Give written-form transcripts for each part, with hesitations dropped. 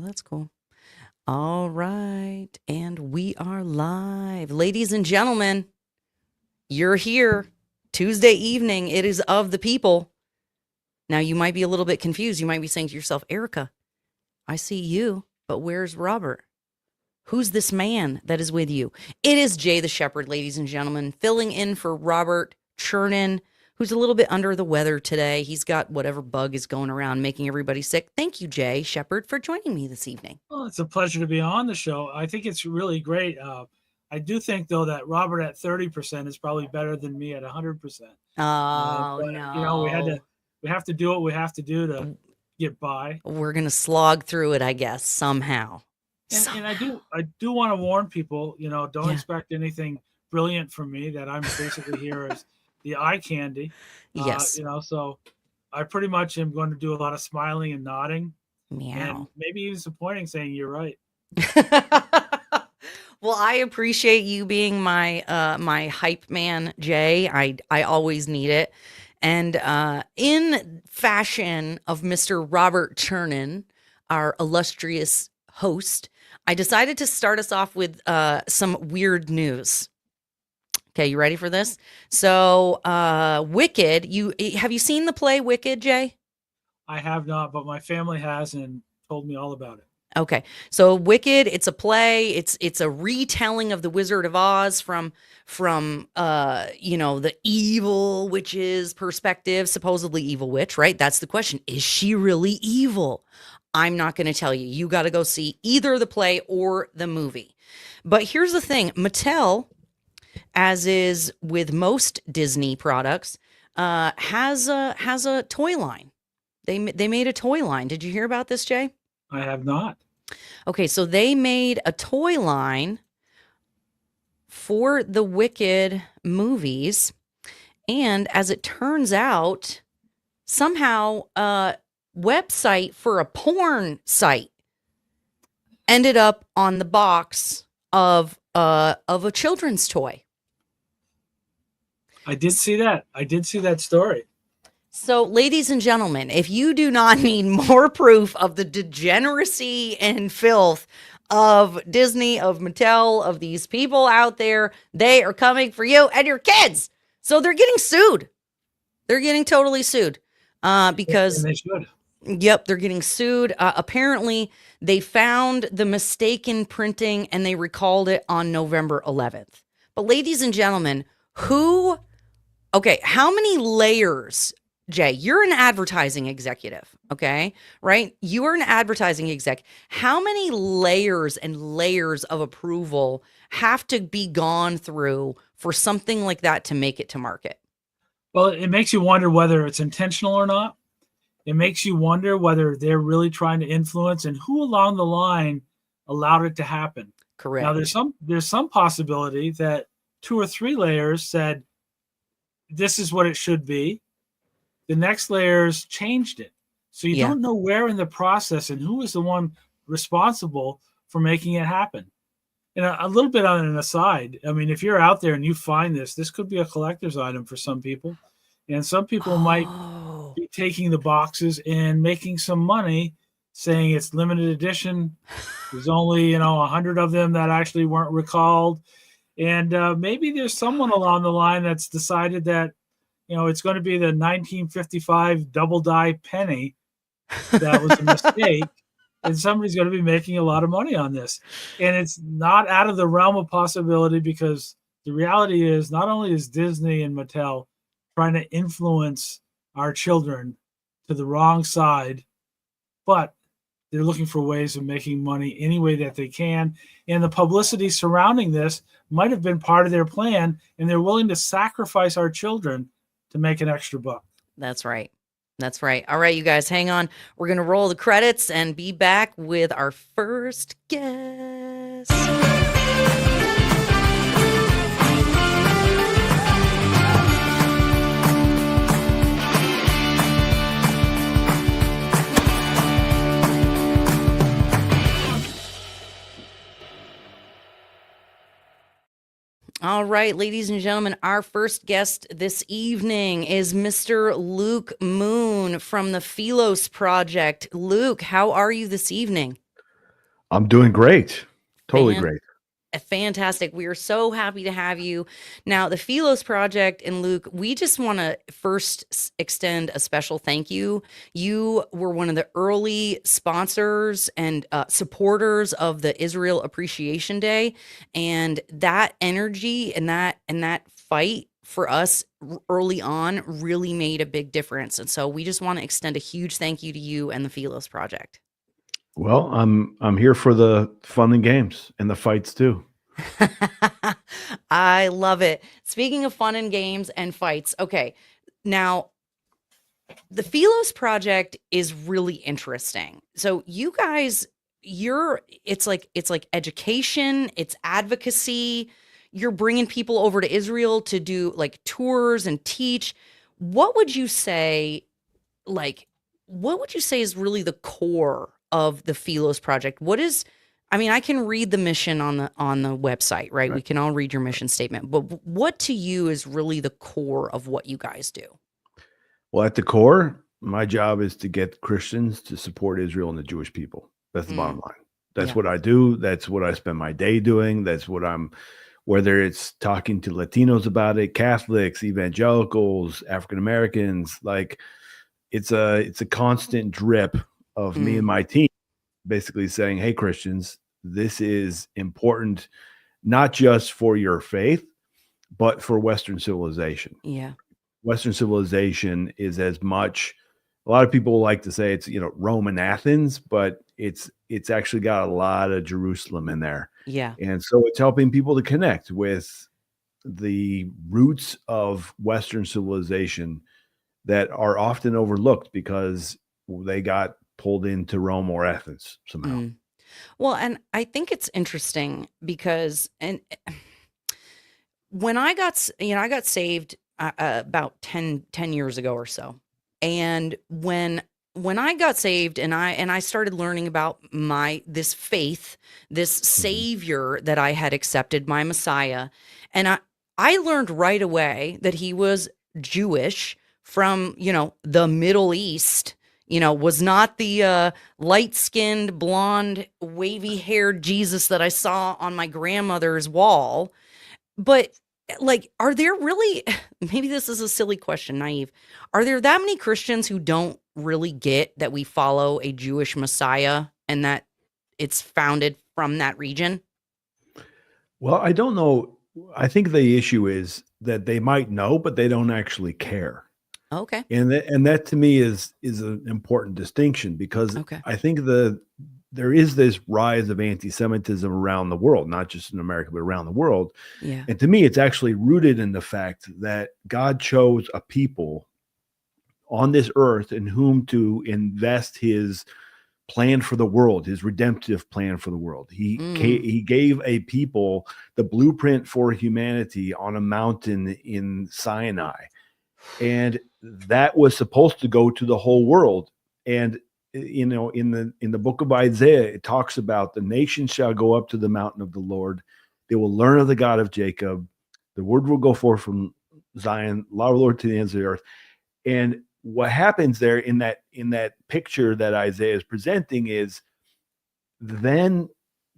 that's cool. All right. And we are live. Ladies and gentlemen, you're here. Tuesday evening. It is of the people. Now, you might be a little bit confused. You might be saying to yourself, Ericka, I see you, but where's Robert? Who's this man that is with you? It is Jay the Shepherd, ladies and gentlemen, filling in for Robert Chernin, who's a little bit under the weather today. He's got whatever bug is going around making everybody sick. Thank you, Jay Shepherd, for joining me this evening. Well, it's a pleasure to be on the show. I think it's really great. I do think, though, that Robert at 30% is probably better than me at 100%. Oh, But no. we have to do what we have to do to get by. We're going to slog through it, I guess, somehow. And I do want to warn people, don't Yeah. expect anything brilliant from me, that I'm basically here as the eye candy. Yes. So I pretty much am going to do a lot of smiling and nodding and Meow. maybe even some pointing saying you're right. Well, I appreciate you being my hype man, Jay. I always need it. And in fashion of Mr. Robert Chernin, our illustrious host, I decided to start us off with some weird news. Okay, you ready for this? So, Wicked, have you seen the play Wicked, Jay? I have not, but my family has and told me all about it. Okay. So Wicked, it's a play. It's a retelling of the Wizard of Oz from the evil witch's perspective, supposedly evil witch, right? That's the question. Is she really evil? I'm not going to tell you. You got to go see either the play or the movie. But here's the thing. Mattel, as is with most Disney products, has a toy line. They made a toy line. Did you hear about this, Jay? I have not. Okay, so they made a toy line for the Wicked movies. And as it turns out, somehow a website for a porn site ended up on the box of a children's toy. I did see that. I did see that story. So, ladies and gentlemen, if you do not need more proof of the degeneracy and filth of Disney, of Mattel, of these people out there, they are coming for you and your kids. So they're getting sued. They're getting totally sued because, And they should. yep, they're getting sued. Apparently, they found the mistaken printing and they recalled it on November 11th. But, ladies and gentlemen, how many layers? Jay, you're an advertising executive, okay? Right? You are an advertising exec. How many layers and layers of approval have to be gone through for something like that to make it to market? Well, it makes you wonder whether it's intentional or not. It makes you wonder whether they're really trying to influence and who along the line allowed it to happen. Correct. Now, there's some possibility that 2 or 3 layers said, this is what it should be. The next layers changed it. So you don't know where in the process and who is the one responsible for making it happen. And a little bit on an aside, I mean, if you're out there and you find this could be a collector's item for some people. And some people might be taking the boxes and making some money saying it's limited edition. There's only, 100 of them that actually weren't recalled. And maybe there's someone along the line that's decided that, it's going to be the 1955 double die penny that was a mistake, and somebody's going to be making a lot of money on this. And it's not out of the realm of possibility, because the reality is not only is Disney and Mattel trying to influence our children to the wrong side, but they're looking for ways of making money any way that they can. And the publicity surrounding this might have been part of their plan, and they're willing to sacrifice our children to make an extra buck. That's right. That's right. All right, you guys, hang on. We're going to roll the credits and be back with our first guest. All right, ladies and gentlemen, our first guest this evening is Mr. Luke Moon from the Philos Project. Luke, how are you this evening? I'm doing great. Totally Fan great. Fantastic. We are so happy to have you. Now, the Philos Project and Luke, we just want to first extend a special thank you. You were one of the early sponsors and supporters of the Israel Appreciation Day, and that energy and that fight for us early on really made a big difference. And so we just want to extend a huge thank you to you and the Philos Project. Well, I'm here for the fun and games and the fights too. I love it. Speaking of fun and games and fights, okay. Now, the Philos Project is really interesting. So you guys, it's like education, it's advocacy. You're bringing people over to Israel to do like tours and teach. What would you say like what would you say is really the core of the Philos Project? I mean, I can read the mission on the website, right? We Right. can all read your mission statement, but what to you is really the core of what you guys do? Well, at the core, my job is to get Christians to support Israel and the Jewish people. That's the Mm, bottom line. That's yeah. what I do. That's what I spend my day doing. That's what whether it's talking to Latinos about it, Catholics, evangelicals, African Americans, like it's a constant drip of me and Mm, my team basically saying, "Hey, Christians, this is important not just for your faith, but for Western civilization." yeah. Western civilization is as much a lot of people like to say it's, Rome and Athens, but it's actually got a lot of Jerusalem in there. Yeah. And so it's helping people to connect with the roots of Western civilization that are often overlooked because they got pulled into Rome or Athens somehow. Mm. Well, and I think it's interesting because when I got saved about ten years ago or so. And when I got saved and I started learning about this faith, this Mhm. savior that I had accepted, my Messiah, and I learned right away that he was Jewish from, the Middle East, was not the light-skinned, blonde, wavy-haired Jesus that I saw on my grandmother's wall. But like, are there really, maybe this is a silly question, naive. Are there that many Christians who don't really get that we follow a Jewish Messiah and that it's founded from that region? Well, I don't know. I think the issue is that they might know, but they don't actually care. Okay. And that to me is an important distinction because Okay. I think there is this rise of anti-Semitism around the world, not just in America, but around the world. Yeah. And to me, it's actually rooted in the fact that God chose a people on this earth in whom to invest his plan for the world, his redemptive plan for the world. Mm. He gave a people the blueprint for humanity on a mountain in Sinai. And that was supposed to go to the whole world. And in the book of Isaiah, it talks about the nations shall go up to the mountain of the Lord. They will learn of the God of Jacob. The word will go forth from Zion, law of the Lord to the ends of the earth. And what happens there in that picture that Isaiah is presenting is then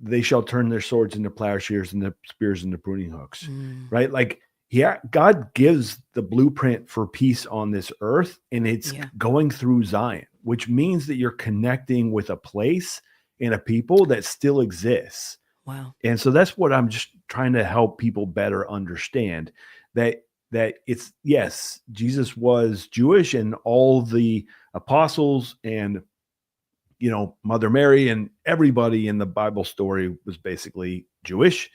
they shall turn their swords into plowshares and the spears into pruning hooks, Mm. right? Like, yeah, God gives the blueprint for peace on this earth, and it's Yeah. going through Zion, which means that you're connecting with a place and a people that still exists. Wow. And so that's what I'm just trying to help people better understand that it's yes, Jesus was Jewish and all the apostles and Mother Mary and everybody in the Bible story was basically Jewish,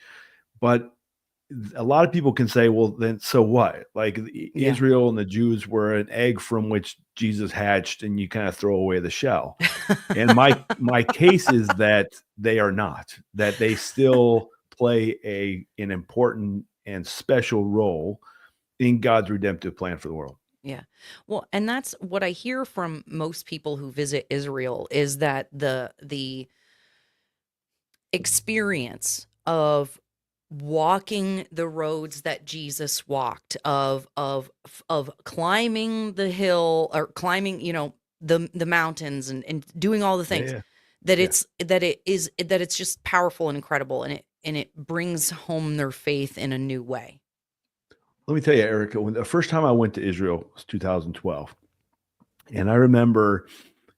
but a lot of people can say, well, then so what? Like Yeah. Israel and the Jews were an egg from which Jesus hatched, and you kind of throw away the shell. And my case is that they are not, that they still play an important and special role in God's redemptive plan for the world. Yeah. Well, and that's what I hear from most people who visit Israel is that the experience of walking the roads that Jesus walked, of climbing the hill or climbing, the mountains and doing all the things. Yeah. that it's just powerful and incredible, and it brings home their faith in a new way. Let me tell you, Ericka, when the first time I went to Israel was 2012. And I remember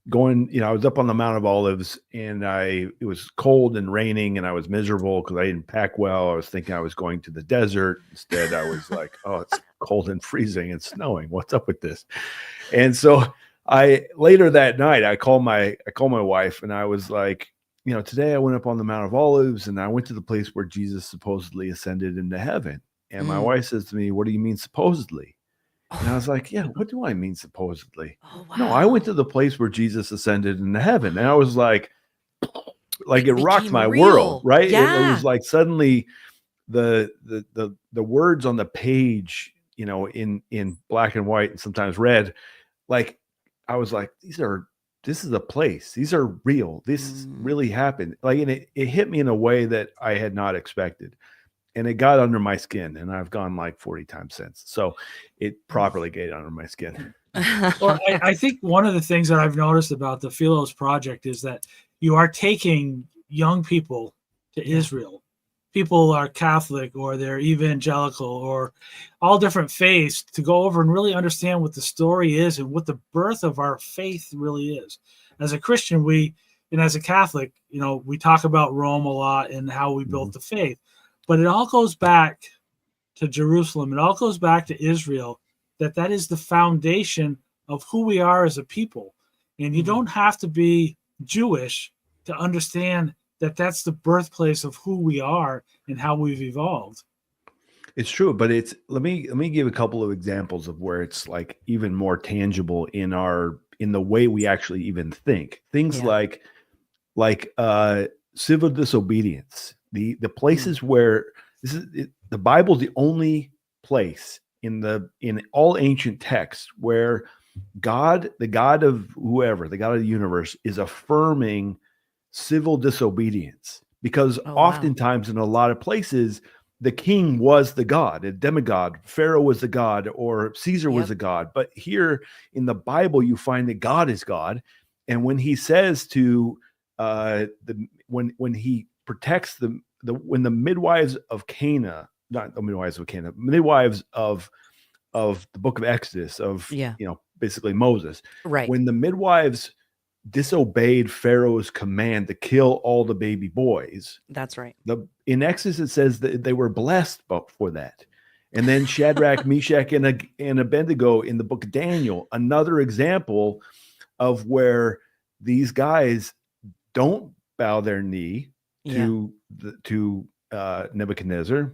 going, I was up on the Mount of Olives, and it was cold and raining, and I was miserable because I didn't pack well. I was thinking I was going to the desert. Instead, I was like, oh, it's cold and freezing and snowing. What's up with this? And so later that night, I called my wife, and I was like, today I went up on the Mount of Olives, and I went to the place where Jesus supposedly ascended into heaven. And my wife says to me, "What do you mean supposedly?" And I was like, "Yeah, what do I mean supposedly?" Oh, wow. No, I went to the place where Jesus ascended into heaven. And I was like it rocked my world, right? Yeah. It was like suddenly the words on the page, in black and white and sometimes red, like I was like, this is a place. These are real. This really happened. Like, and it hit me in a way that I had not expected. And it got under my skin, and I've gone like 40 times since. So it properly got under my skin. Well, I think one of the things that I've noticed about the Philos Project is that you are taking young people to Israel. People are Catholic, or they're evangelical, or all different faiths, to go over and really understand what the story is and what the birth of our faith really is. As a Christian, and as a Catholic, we talk about Rome a lot and how we built the faith. But it all goes back to Jerusalem. It all goes back to Israel, that is the foundation of who we are as a people. And you don't have to be Jewish to understand that that's the birthplace of who we are and how we've evolved. It's true, but let me give a couple of examples of where it's like even more tangible in the way we actually even think. Things like civil disobedience. The places where the Bible is the only place in all ancient texts where God, the God of whoever, the God of the universe, is affirming civil disobedience, because oftentimes in a lot of places the king was the god, a demigod, Pharaoh was the god, or Caesar was the god. But here in the Bible you find that God is God, and when he says to when he protects when the midwives of Cana, not the midwives of Cana, midwives of the book of Exodus, of basically Moses, right? When the midwives disobeyed Pharaoh's command to kill all the baby boys, that's right. In Exodus it says that they were blessed for that. And then Shadrach, Meshach, and Abednego in the book of Daniel, another example of where these guys don't bow their knee to Nebuchadnezzar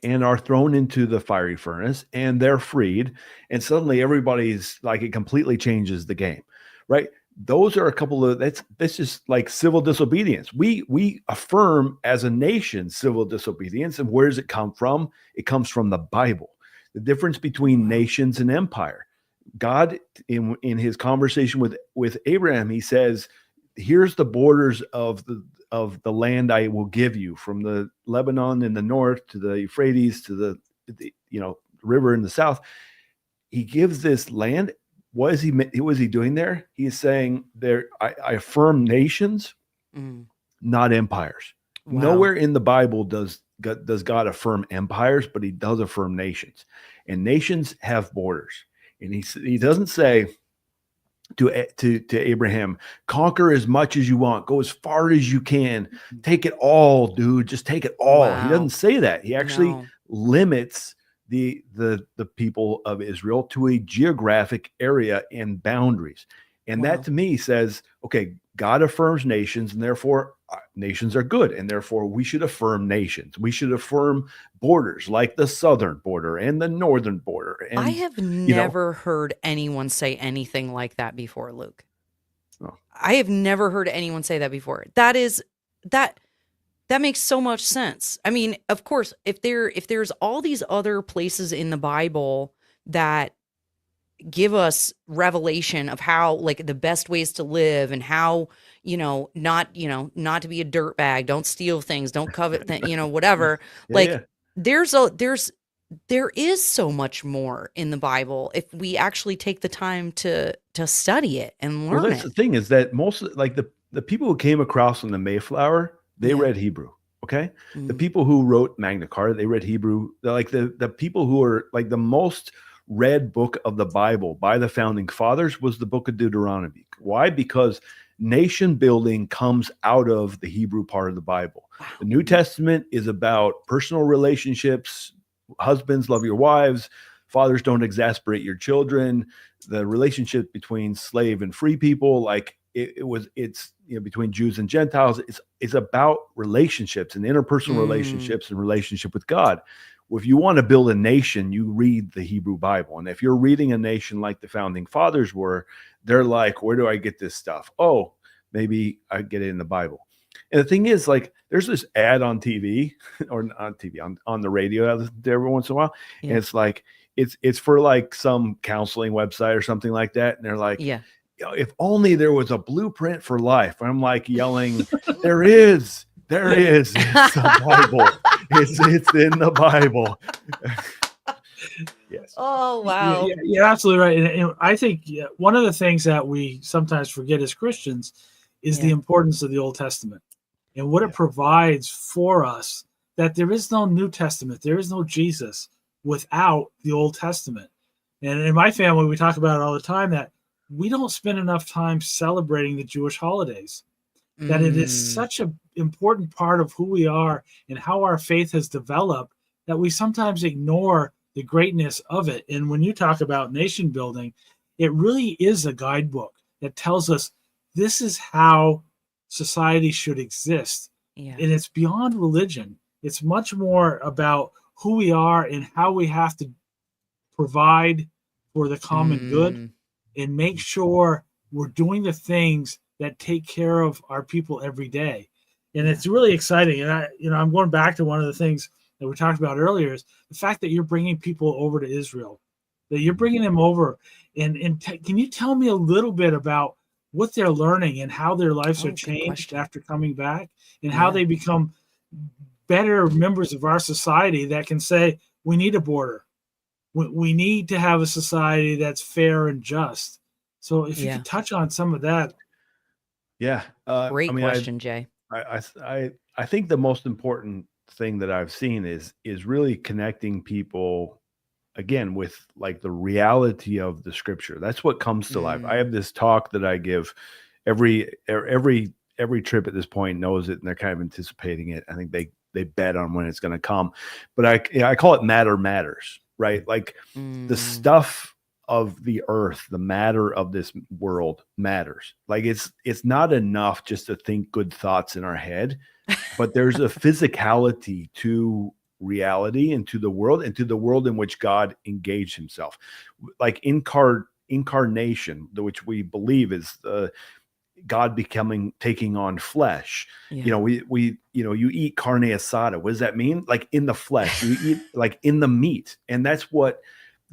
and are thrown into the fiery furnace, and they're freed, and suddenly everybody's like, it completely changes the game, right? Those are a couple of that's just like civil disobedience. We affirm as a nation civil disobedience, and where does it come from? It comes from the Bible. The difference between nations and empire. God, in his conversation with Abraham, he says, "Here's the borders of the land I will give you, from the Lebanon in the north to the Euphrates to the river in the south." He gives this land. What is he doing there? He's saying I affirm nations, not empires. Wow. Nowhere in the Bible does God affirm empires, but he does affirm nations, and nations have borders. And he doesn't say to Abraham, conquer as much as you want, go as far as you can, take it all, dude, just take it all. Wow. He doesn't say that. He actually limits the people of Israel to a geographic area and boundaries. And that to me says, okay, God affirms nations, and therefore nations are good, and therefore we should affirm nations. We should affirm borders, like the southern border and the northern border. And I have never heard anyone say anything like that before, Luke. Oh. I have never heard anyone say that before. That makes so much sense. I mean, of course, if there's all these other places in the Bible that give us revelation of how, like, the best ways to live, and how, not to be a dirtbag, don't steal things, don't covet whatever. There is so much more in the Bible if we actually take the time to study it and learn that's it. The thing is that most, like, the the people who came across on the Mayflower, they read Hebrew. Okay. The people who wrote Magna Carta, they read Hebrew. They're like the people who are like the most read book of the Bible by the founding fathers was the book of Deuteronomy. Why? Because nation building comes out of the Hebrew part of the Bible. Wow. The New Testament is about personal relationships. Husbands, love your wives. Fathers, don't exasperate your children. The relationship between slave and free people, like it's between Jews and Gentiles. It's about relationships and interpersonal relationships and relationship with God. Well, if you want to build a nation, you read the Hebrew Bible. And if you're reading a nation like the founding fathers were, they're like, where do I get this stuff? Oh, maybe I get it in the Bible. And the thing is, like, there's this ad on TV or on the radio every once in a while. Yeah. And it's like, it's for like some counseling website or something like that. And they're like, if only there was a blueprint for life. I'm like yelling, there is. It's the Bible. It's in the Bible. Yes. Oh, wow. You're absolutely right. And I think one of the things that we sometimes forget as Christians is the importance of the Old Testament and what it provides for us, that there is no New Testament. There is no Jesus without the Old Testament. And in my family, we talk about it all the time that we don't spend enough time celebrating the Jewish holidays, that it is such an important part of who we are and how our faith has developed that we sometimes ignore the greatness of it. And when you talk about nation building, it really is a guidebook that tells us this is how society should exist. And it's beyond religion. It's much more about who we are and how we have to provide for the common good and make sure we're doing the things that take care of our people every day. And it's really exciting. And I'm going back to one of the things that we talked about earlier is the fact that you're bringing people over to Israel, that you're bringing them over. And can you tell me a little bit about what they're learning and how their lives are changed after coming back and how they become better members of our society that can say, we need a border. We need to have a society that's fair and just. So if you could touch on some of that. Yeah. Great question, Jay. I think the most important thing that I've seen is really connecting people again with like the reality of the scripture. That's what comes to life. I have this talk that I give every trip at this point knows it and they're kind of anticipating it. I think they bet on when it's going to come, but I call it Matter Matters, right? Like the stuff of the earth, the matter of this world matters. Like it's not enough just to think good thoughts in our head, but there's a physicality to reality and to the world in which God engaged himself. Like incarnation, which we believe is God taking on flesh. We you eat carne asada. What does that mean? Like in the flesh, you eat like in the meat. And that's what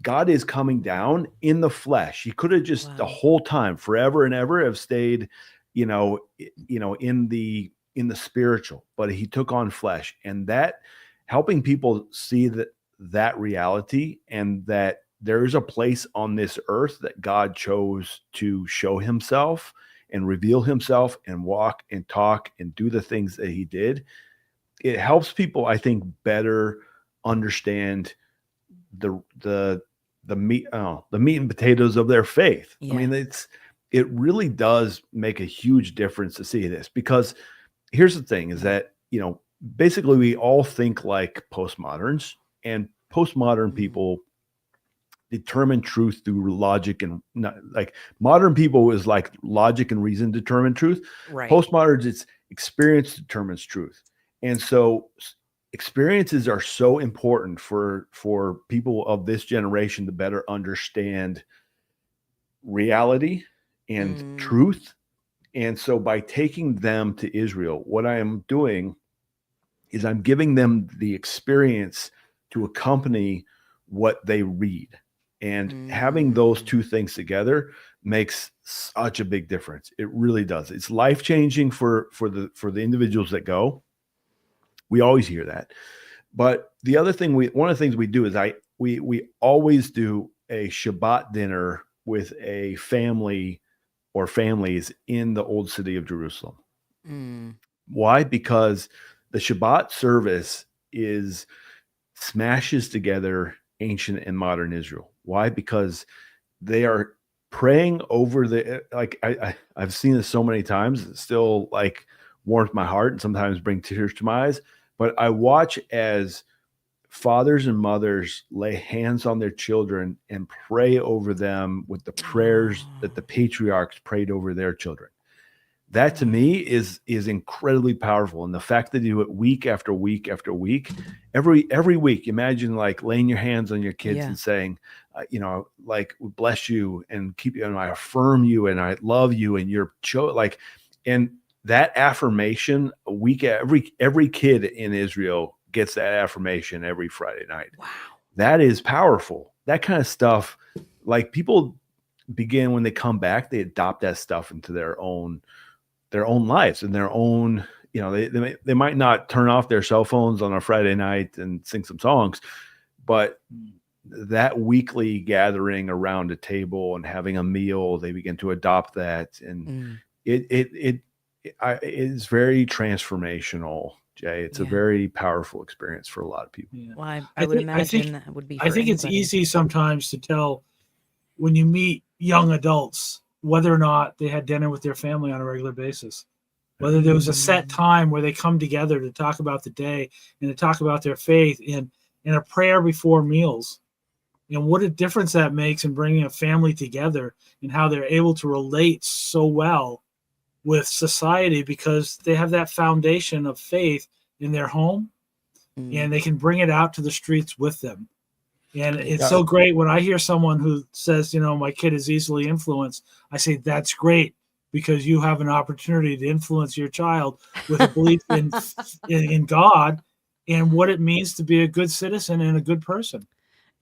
God is coming down in the flesh. He could have just the whole time, forever and ever, have stayed, in the spiritual, but he took on flesh, and that helping people see that reality and that there is a place on this earth that God chose to show himself and reveal himself and walk and talk and do the things that he did. It helps people, I think, better understand the meat and potatoes of their faith. I mean, it really does make a huge difference to see this, because here's the thing is that, basically we all think like postmoderns, and postmodern people determine truth through logic, and not like modern people is like logic and reason determine truth. Right. Postmoderns, it's experience determines truth. And so experiences are so important for people of this generation to better understand reality and truth. And so by taking them to Israel, what I am doing is I'm giving them the experience to accompany what they read. And having those two things together makes such a big difference. It really does. It's life-changing for the individuals that go. We always hear that. But the other thing one of the things we do is we always do a Shabbat dinner with a family or families in the old city of Jerusalem. Mm. Why? Because the Shabbat service smashes together ancient and modern Israel. Why? Because they are praying over I've seen this so many times. It still like warms my heart and sometimes bring tears to my eyes. But I watch as fathers and mothers lay hands on their children and pray over them with the prayers that the patriarchs prayed over their children. That to me is incredibly powerful. And the fact that you do it week after week after week, every week, imagine like laying your hands on your kids and saying, like, bless you and keep you, and I affirm you and I love you and you're and that affirmation a week, every kid in Israel gets that affirmation every Friday night. Wow. That is powerful. That kind of stuff, like people begin when they come back, they adopt that stuff into their own lives and their own, they might not turn off their cell phones on a Friday night and sing some songs, but that weekly gathering around a table and having a meal, they begin to adopt that. And it is very transformational, Jay. It's a very powerful experience for a lot of people. Yeah. Well, I would imagine that would be for anybody. It's easy sometimes to tell when you meet young adults whether or not they had dinner with their family on a regular basis, whether there was a set time where they come together to talk about the day and to talk about their faith in a prayer before meals. And what a difference that makes in bringing a family together and how they're able to relate so well with society because they have that foundation of faith in their home and they can bring it out to the streets with them. And it's so great when I hear someone who says, my kid is easily influenced. I say, that's great because you have an opportunity to influence your child with a belief in God and what it means to be a good citizen and a good person.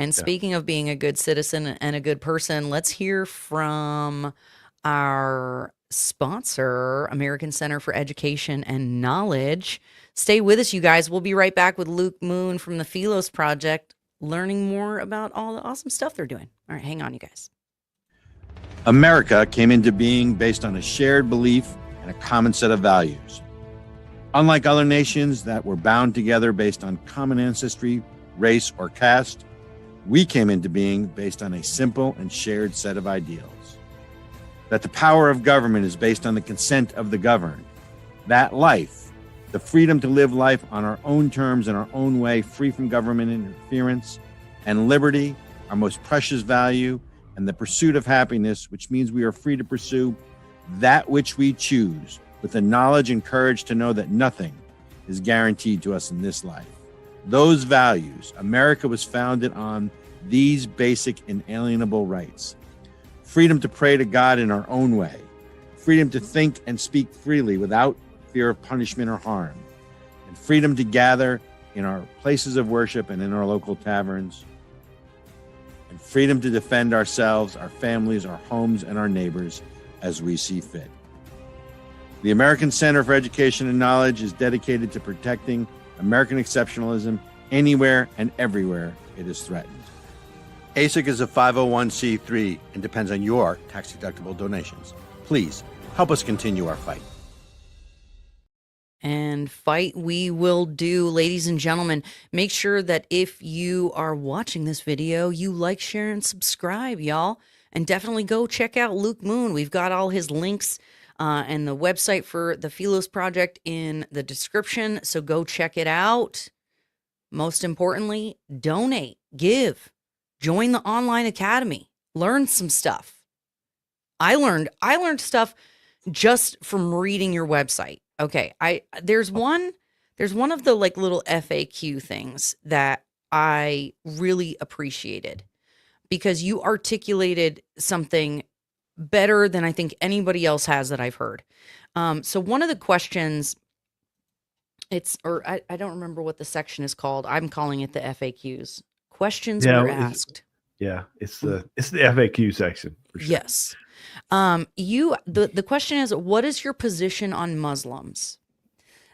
And speaking of being a good citizen and a good person, let's hear from our sponsor, American Center for Education and Knowledge. Stay with us, you guys. We'll be right back with Luke Moon from the Philos Project, learning more about all the awesome stuff they're doing. All right, hang on, you guys. America came into being based on a shared belief and a common set of values. Unlike other nations that were bound together based on common ancestry, race, or caste, we came into being based on a simple and shared set of ideals. That the power of government is based on the consent of the governed. That life, the freedom to live life on our own terms in our own way, free from government interference, and liberty, our most precious value, and the pursuit of happiness, which means we are free to pursue that which we choose with the knowledge and courage to know that nothing is guaranteed to us in this life. Those values, America was founded on these basic inalienable rights. Freedom to pray to God in our own way. Freedom to think and speak freely without fear of punishment or harm, and freedom to gather in our places of worship and in our local taverns, and freedom to defend ourselves, our families, our homes, and our neighbors as we see fit. The American Center for Education and Knowledge is dedicated to protecting American exceptionalism anywhere and everywhere it is threatened. ASIC is a 501c3 and depends on your tax-deductible donations. Please help us continue our fight. And fight we will do. Ladies and gentlemen, make sure that if you are watching this video, you like, share, and subscribe, y'all. And definitely go check out Luke Moon. We've got all his links and the website for the Philos Project in the description, so go check it out. Most importantly, donate, give, join the online academy, learn some stuff. I learned stuff just from reading your website. Okay, there's one of the like little FAQ things that I really appreciated because you articulated something better than I think anybody else has that I've heard. So one of the questions, I don't remember what the section is called. I'm calling it the FAQs. Questions were asked. It's the FAQ section. For sure. Yes. The question is, what is your position on Muslims?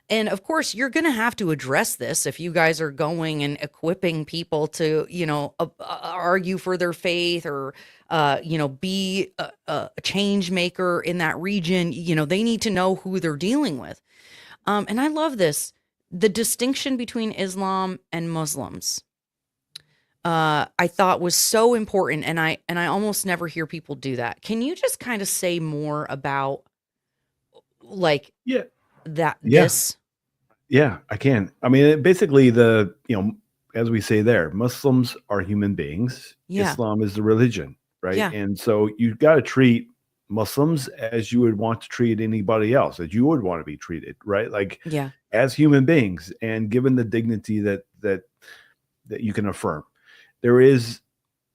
And of course, you're going to have to address this if you guys are going and equipping people to, argue for their faith or, be a change maker in that region. They need to know who they're dealing with. And I love this, the distinction between Islam and Muslims. I thought was so important, and I almost never hear people do that. Can you just kind of say more about like this? Yeah, I can. I mean, basically as we say there, Muslims are human beings. Yeah. Islam is the religion, right? Yeah. And so you've got to treat Muslims as you would want to treat anybody else, as you would want to be treated, right? Like as human beings, and given the dignity that you can affirm. There is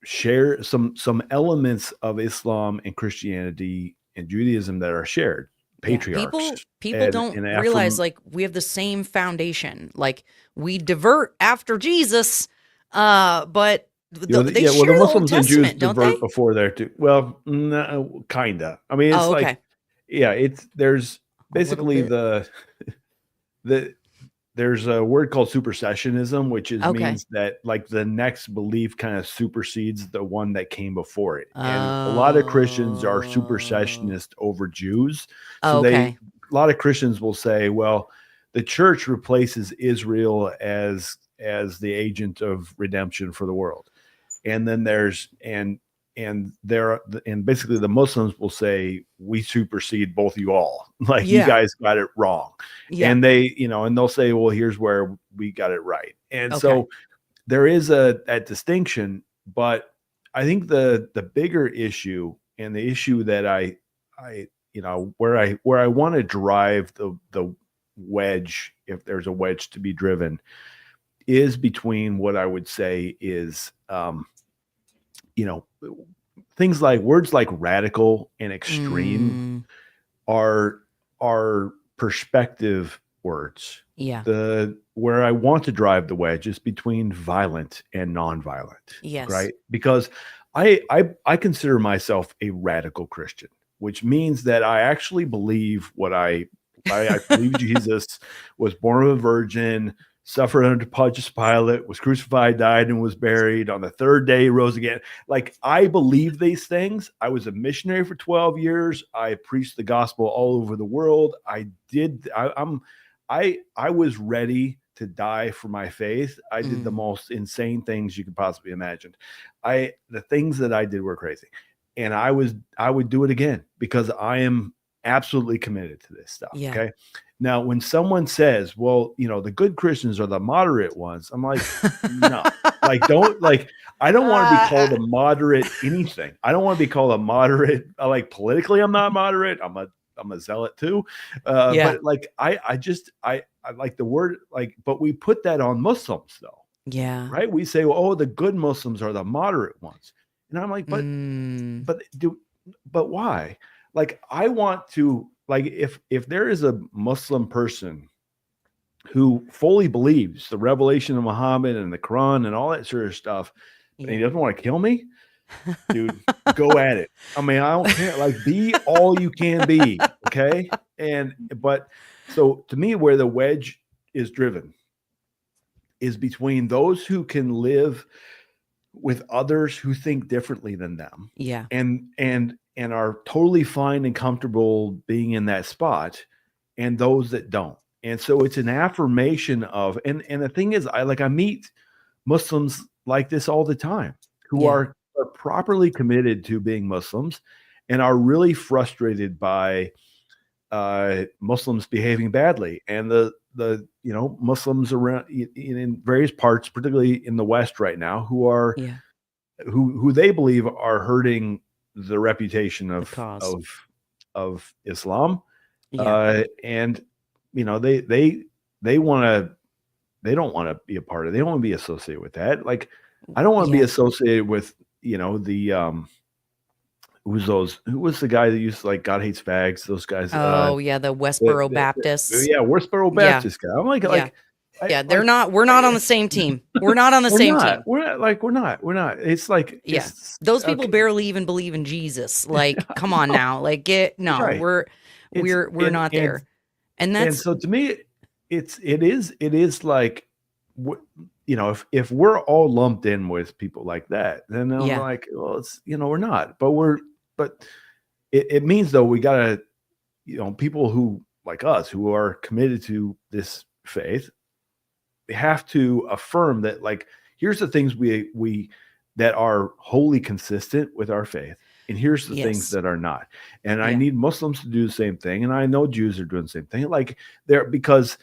some elements of Islam and Christianity and Judaism that are shared. Patriarchs. Yeah, people don't realize like we have the same foundation. Like we divert after Jesus, but they share the the Old Muslims and Jews Testament, don't divert they? before there too. Well, no, kinda. I mean, it's there's basically there's a word called supersessionism, which means that like the next belief kind of supersedes the one that came before it. And a lot of Christians are supersessionist over Jews. So a lot of Christians will say, well, the church replaces Israel as the agent of redemption for the world. And then and basically the Muslims will say, we supersede both you all. Like you guys got it wrong. Yeah. And and they'll say, well, here's where we got it right. And so there is a distinction, but I think the bigger issue, and the issue that I where I want to drive the wedge, if there's a wedge to be driven, is between what I would say is things like words like radical and extreme are perspective words. Yeah. Where I want to drive the wedge is between violent and nonviolent. Yes. Right. Because I consider myself a radical Christian, which means that I actually believe I believe Jesus was born of a virgin, suffered under Pontius Pilate, was crucified, died, and was buried. On the third day, he rose again. Like, I believe these things. I was a missionary for 12 years. I preached the gospel all over the world. I was ready to die for my faith. I did the most insane things you could possibly imagine. The things that I did were crazy. And I would do it again because I am absolutely committed to this stuff. Yeah. Okay. Now, when someone says, well, the good Christians are the moderate ones, I'm like, no, I don't want to be called a moderate anything. I don't want to be called a moderate. Like politically, I'm not moderate. I'm a zealot too. But like, I like the word, like, but we put that on Muslims though. Yeah. Right. We say, well, oh, the good Muslims are the moderate ones. And I'm like, but why? Like, I want to, like, if there is a Muslim person who fully believes the revelation of Muhammad and the Quran and all that sort of stuff, and he doesn't want to kill me, dude, go at it. I mean, I don't care. Like, be all you can be. Okay. But so to me, where the wedge is driven is between those who can live with others who think differently than them. Yeah. And are totally fine and comfortable being in that spot, and those that don't. And so it's an affirmation of, and the thing is, I meet Muslims like this all the time who are properly committed to being Muslims and are really frustrated by Muslims behaving badly. And the Muslims around in various parts, particularly in the West right now, who are who they believe are hurting the reputation of Islam. And they don't want to be a part of it. They don't want to be associated with that. Like, I don't want to be associated with who was the guy that used to, like, God hates fags, those guys. The Westboro Baptists. Westboro Baptist guy. I'm like we're not on the same team. We're not on the same team. We're not. It's like, those people barely even believe in Jesus. Like, come on now. Like, we're not there. And so to me, it is like, you know, if we're all lumped in with people like that, then I'm like, well, it's, you know, we're not, but it means though, we gotta, you know, people who like us who are committed to this faith, they have to affirm that, like, here's the things we that are wholly consistent with our faith, and here's the things that are not. And I need Muslims to do the same thing, and I know Jews are doing the same thing. Like, because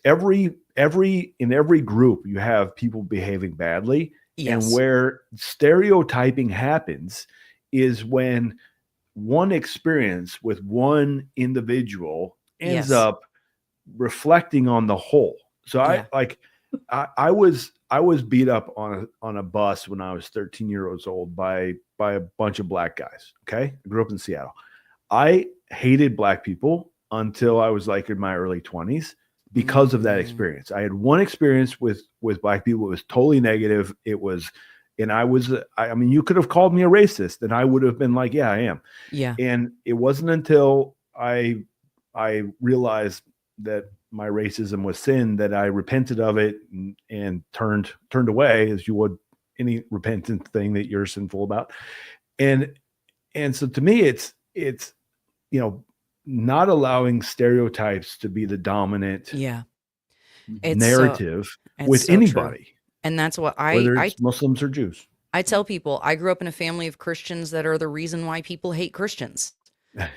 in every group you have people behaving badly, and where stereotyping happens is when one experience with one individual ends up reflecting on the whole. So I was beat up on a bus when I was 13 years old by a bunch of black guys. Okay. I grew up in Seattle. I hated black people until I was like in my early 20s because of that experience. I had one experience with black people. It was totally negative. It was, and I mean, you could have called me a racist and I would have been like, yeah, I am. Yeah. And it wasn't until I realized that my racism was sin that I repented of it and turned away, as you would any repentant thing that you're sinful about. And so to me, it's, you know, not allowing stereotypes to be the dominant narrative with anybody. True. And that's what whether it's Muslims or Jews. I tell people, I grew up in a family of Christians that are the reason why people hate Christians.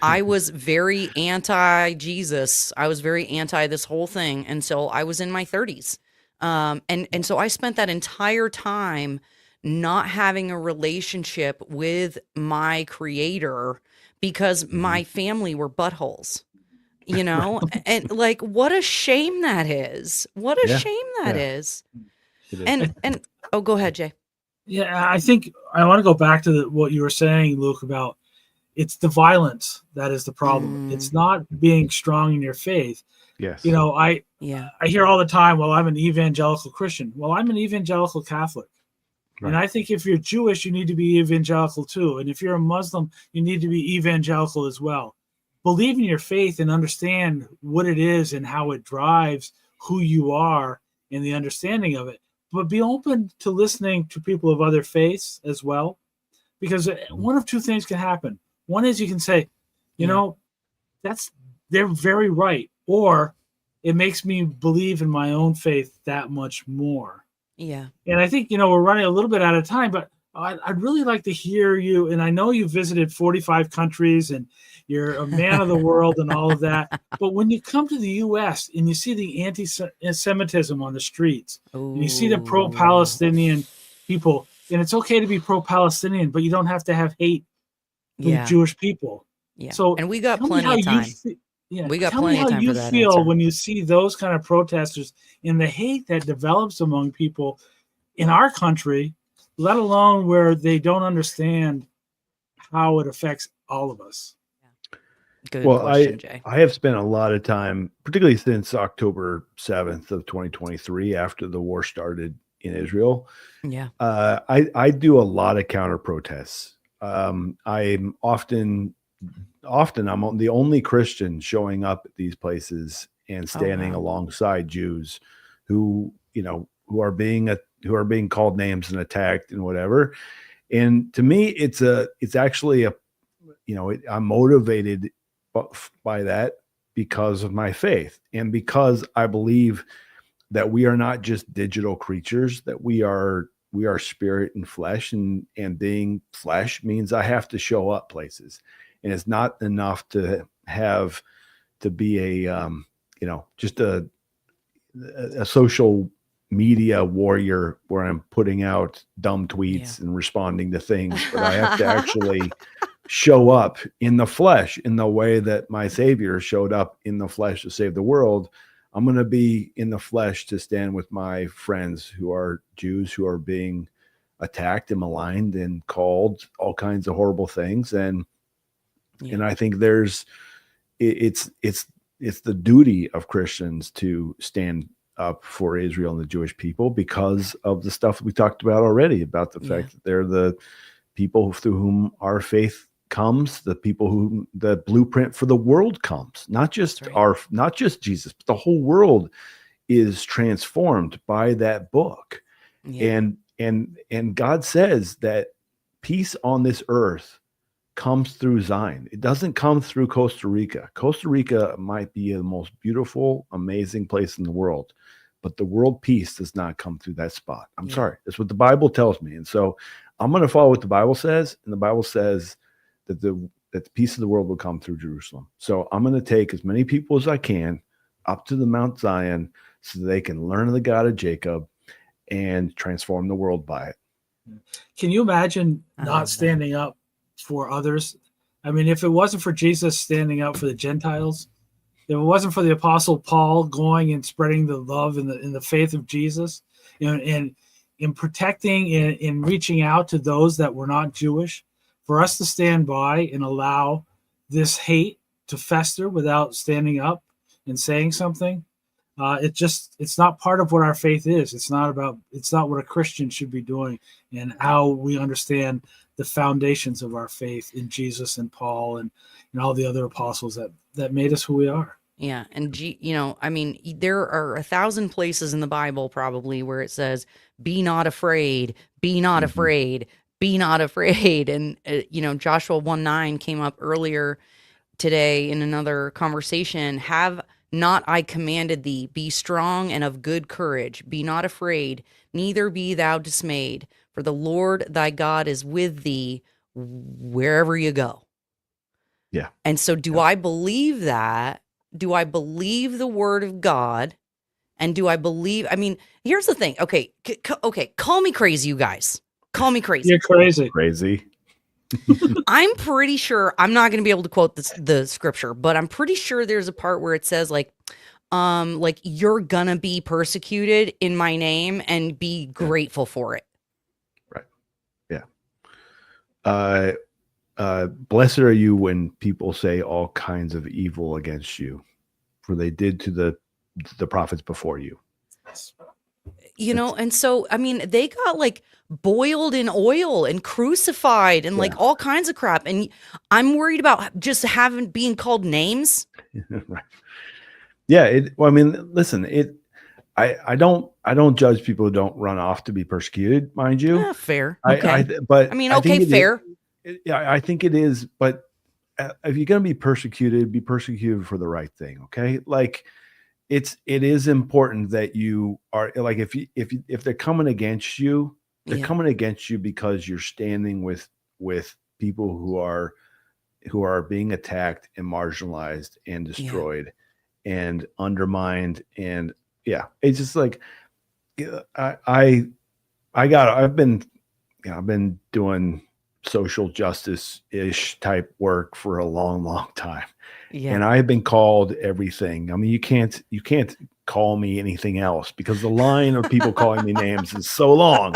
I was very anti-Jesus. I was very anti this whole thing until I was in my 30s. And so I spent that entire time not having a relationship with my creator because my family were buttholes, you know? And like, what a shame that is. What a shame that is. And oh, go ahead, Jay. Yeah, I think I want to go back to what you were saying, Luke, about it's the violence that is the problem. It's not being strong in your faith. Yes. You know, I hear all the time, well, I'm an evangelical Christian. Well, I'm an evangelical Catholic. Right. And I think if you're Jewish, you need to be evangelical too. And if you're a Muslim, you need to be evangelical as well. Believe in your faith and understand what it is and how it drives who you are and the understanding of it. But be open to listening to people of other faiths as well. Because one of two things can happen. One is you can say, you know, they're very right. Or it makes me believe in my own faith that much more. Yeah. And I think, you know, we're running a little bit out of time, but I'd really like to hear you. And I know you visited 45 countries and you're a man of the world and all of that. But when you come to the U.S. and you see the anti-Semitism on the streets, and you see the pro-Palestinian people, and it's okay to be pro-Palestinian, but you don't have to have hate from Jewish people. Yeah. So, and we got plenty of time. We got plenty of time for that. How do you feel when you see those kind of protesters and the hate that develops among people in our country, let alone where they don't understand how it affects all of us? Good question, Jay. I have spent a lot of time, particularly since October 7th of 2023, after the war started in Israel. Yeah. I do a lot of counter protests. I'm often I'm the only Christian showing up at these places and standing alongside Jews who, you know, who are being called names and attacked and whatever. And to me, it's actually I'm motivated by that because of my faith and because I believe that we are not just digital creatures, that we are spirit and flesh, and being flesh means I have to show up places. And it's not enough to be just a social media warrior where I'm putting out dumb tweets and responding to things, but I have to actually show up in the flesh in the way that my Savior showed up in the flesh to save the world. I'm going to be in the flesh to stand with my friends who are Jews who are being attacked and maligned and called all kinds of horrible things. And I think it's the duty of Christians to stand up for Israel and the Jewish people because of the stuff we talked about already, about the fact that they're the people through whom our faith comes, the people who the blueprint for the world comes, not just not just Jesus, but the whole world is transformed by that book. Yeah. And God says that peace on this earth comes through Zion. It doesn't come through Costa Rica. Costa Rica might be the most beautiful, amazing place in the world, but the world peace does not come through that spot. I'm sorry. That's what the Bible tells me. And so I'm going to follow what the Bible says. And the Bible says that the peace of the world will come through Jerusalem. So I'm going to take as many people as I can up to the Mount Zion so they can learn of the God of Jacob and transform the world by it. Can you imagine not standing up for others? I mean, if it wasn't for Jesus standing up for the Gentiles, if it wasn't for the Apostle Paul going and spreading the love in the faith of Jesus, and in protecting and in reaching out to those that were not Jewish, for us to stand by and allow this hate to fester without standing up and saying something, it's not part of what our faith is. It's not what a Christian should be doing, and how we understand the foundations of our faith in Jesus and Paul and all the other apostles that made us who we are. Yeah. And, I mean, there are 1,000 places in the Bible probably where it says, be not afraid, be not afraid, be not afraid. And, Joshua 1:9 came up earlier today in another conversation. Have not I commanded thee, be strong and of good courage, be not afraid, neither be thou dismayed, for the Lord thy God is with thee wherever you go. Yeah. And so do I believe that? Do I believe the word of God? And do I believe, I mean, here's the thing. Okay. Okay. Call me crazy, you guys. Call me crazy. You're crazy. Crazy. I'm pretty sure, I'm not going to be able to quote the scripture, but I'm pretty sure there's a part where it says like you're going to be persecuted in my name and be grateful for it. Right. Yeah. Blessed are you when people say all kinds of evil against you, for they did to the prophets before you. And so, I mean, they got like boiled in oil and crucified and like all kinds of crap. And I'm worried about just being called names. Right. Yeah. I mean, listen, I don't judge people who don't run off to be persecuted, mind you. Yeah, fair. Okay. But I mean, okay, fair. Yeah, I think it is. But if you're going to be persecuted for the right thing. Okay. Like it is important that you are like, if they're coming against you, they're coming against you because you're standing with people who are being attacked and marginalized and destroyed and undermined. And it's just like, I've been doing social justice-ish type work for a long, long time. Yeah. And I've been called everything. I mean, you can't call me anything else because the line of people calling me names is so long.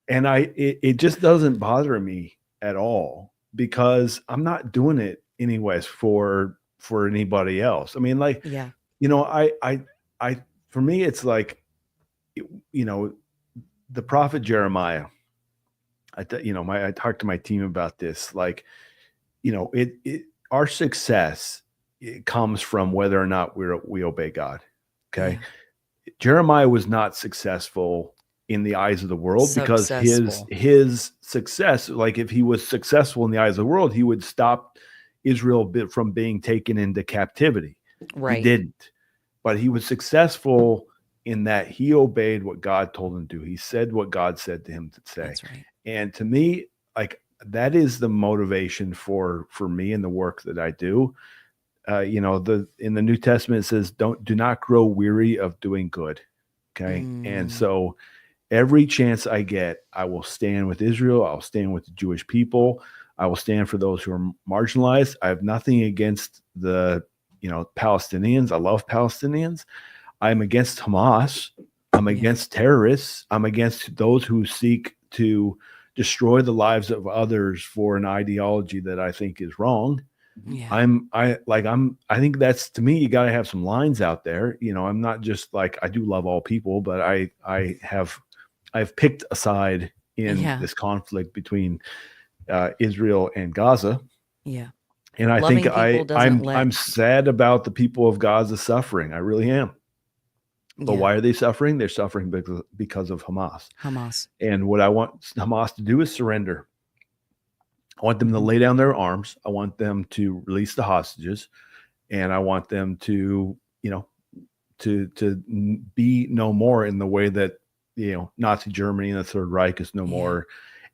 And it just doesn't bother me at all because I'm not doing it anyways for anybody else. I mean, like, I for me, it's like, the prophet Jeremiah, I talked to my team about this, like, our success, it comes from whether or not we obey God. Okay. Yeah. Jeremiah was not successful in the eyes of the world because his success, like if he was successful in the eyes of the world, he would stop Israel from being taken into captivity. Right. He didn't, but he was successful in that he obeyed what God told him to do. He said what God said to him to say. That's right. And to me, like, that is the motivation for me in the work that I do. In the New Testament, it says, do not grow weary of doing good. Okay. And so every chance I get, I will stand with Israel. I'll stand with the Jewish people. I will stand for those who are marginalized. I have nothing against the, Palestinians. I love Palestinians. I'm against Hamas. I'm against terrorists. I'm against those who seek to destroy the lives of others for an ideology that I think is wrong. Yeah. I think that's, to me, you got to have some lines out there. I'm not just like, I do love all people, but I've picked a side in this conflict between Israel and Gaza. Yeah. And I think I'm sad about the people of Gaza suffering. I really am. But why are they suffering? They're suffering because of Hamas. Hamas. And what I want Hamas to do is surrender. I want them to lay down their arms. I want them to release the hostages, and I want them to, to be no more in the way that, Nazi Germany and the Third Reich is no more,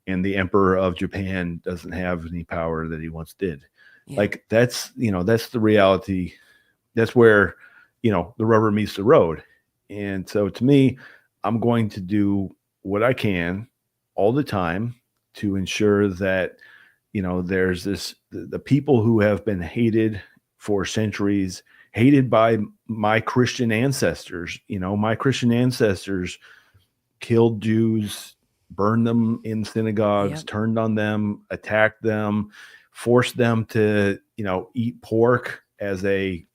and the Emperor of Japan doesn't have any power that he once did. Yeah. Like that's the reality. That's where, the rubber meets the road. And so to me, I'm going to do what I can all the time to ensure that, there's the people who have been hated for centuries, hated by my Christian ancestors. My Christian ancestors killed Jews, burned them in synagogues, turned on them, attacked them, forced them to, eat pork as a,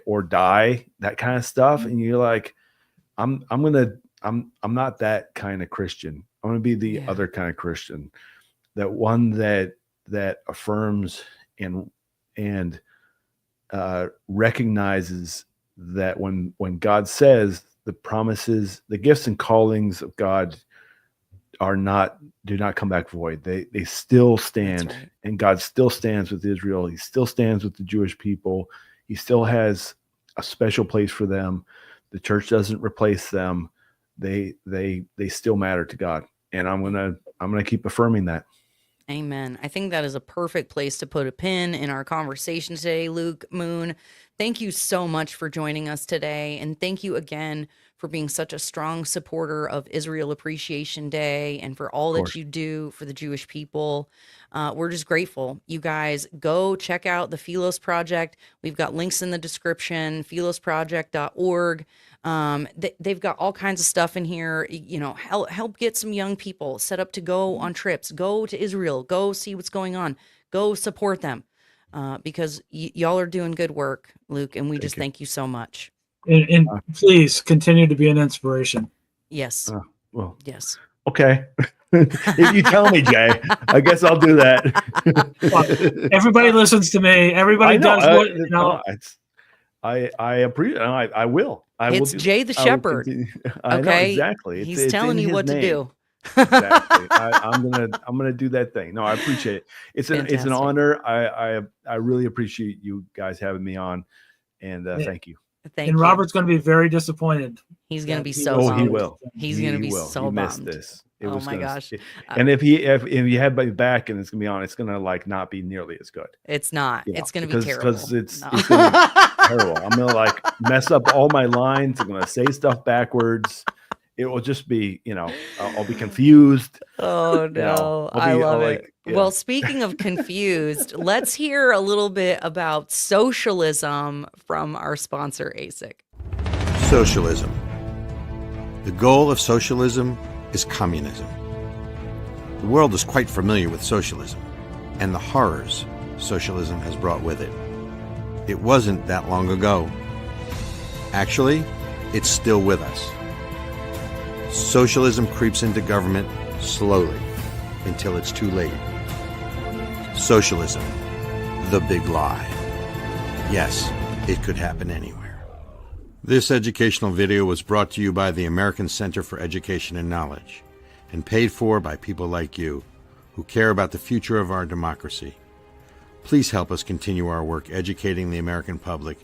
or die, that kind of stuff. And you're like, I'm not that kind of Christian. I'm going to be the other kind of Christian, that one that affirms and recognizes that when God says the promises, the gifts and callings of God do not come back void. They still stand, right. And God still stands with Israel. He still stands with the Jewish people. He still has a special place for them. The church doesn't replace them. They still matter to God. And I'm gonna keep affirming that. Amen. I think that is a perfect place to put a pin in our conversation today, Luke Moon. Thank you so much for joining us today. And thank you again for being such a strong supporter of Israel Appreciation Day and for all that you do for the Jewish people. We're just grateful. You guys go check out the Philos Project. We've got links in the description, philosproject.org. They've got all kinds of stuff in here, help get some young people set up to go on trips, go to Israel, go see what's going on, go support them, because y'all are doing good work, Luke, and we thank you so much. And please continue to be an inspiration. Yes. Well, yes. Okay. If you tell me, Jay, I guess I'll do that. Well, everybody listens to me. Everybody does what I appreciate. I will. It's Jay the Shepherd. I know exactly. He's telling you what to do. Exactly. I'm gonna do that thing. No, I appreciate it. It's an honor. I really appreciate you guys having me on, and thank you. Thank you. Robert's going to be very disappointed. He's going to be so bummed. He will. He's going to be so bummed. He missed this. Oh my gosh. And if you had my back and it's going to be on, it's going to not be nearly as good. It's not. It's going to be terrible. Because it's going to be terrible. I'm going to mess up all my lines. I'm going to say stuff backwards. It will just be, I'll be confused. Oh no, I love it. Yeah. Well, speaking of confused, let's hear a little bit about socialism from our sponsor, ASIC. Socialism. The goal of socialism is communism. The world is quite familiar with socialism and the horrors socialism has brought with it. It wasn't that long ago. Actually, it's still with us. Socialism creeps into government slowly until it's too late. Socialism, the big lie. Yes, it could happen anywhere. This educational video was brought to you by the American Center for Education and Knowledge and paid for by people like you who care about the future of our democracy. Please help us continue our work educating the American public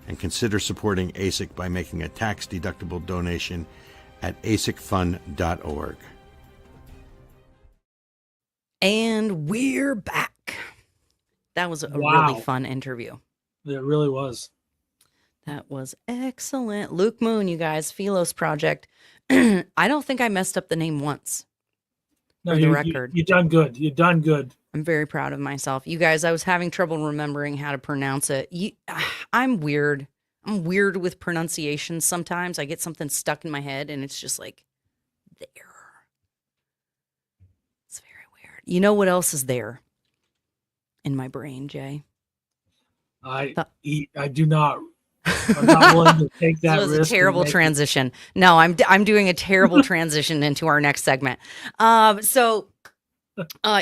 and consider supporting ASIC by making a tax-deductible donation at asicfund.org. And we're back. That was a really fun interview. It really was. That was excellent. Luke Moon, you guys, Philos Project. I don't think I messed up the name once. No, the record. You've done good. You've done good. I'm very proud of myself. You guys, I was having trouble remembering how to pronounce it. I'm weird. I'm weird with pronunciation sometimes. I get something stuck in my head and it's just like there. It's very weird. You know what else is there in my brain, Jay? I do not. I'm not willing to take that risk. It was a terrible transition. No, I'm doing a terrible transition into our next segment.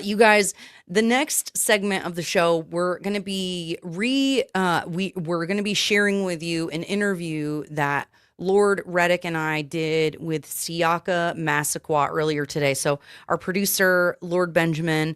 You guys, the next segment of the show, we're going to be we're going to be sharing with you an interview that Lord Reddick and I did with Siaka Massaquoi earlier today. So our producer, Lord Benjamin,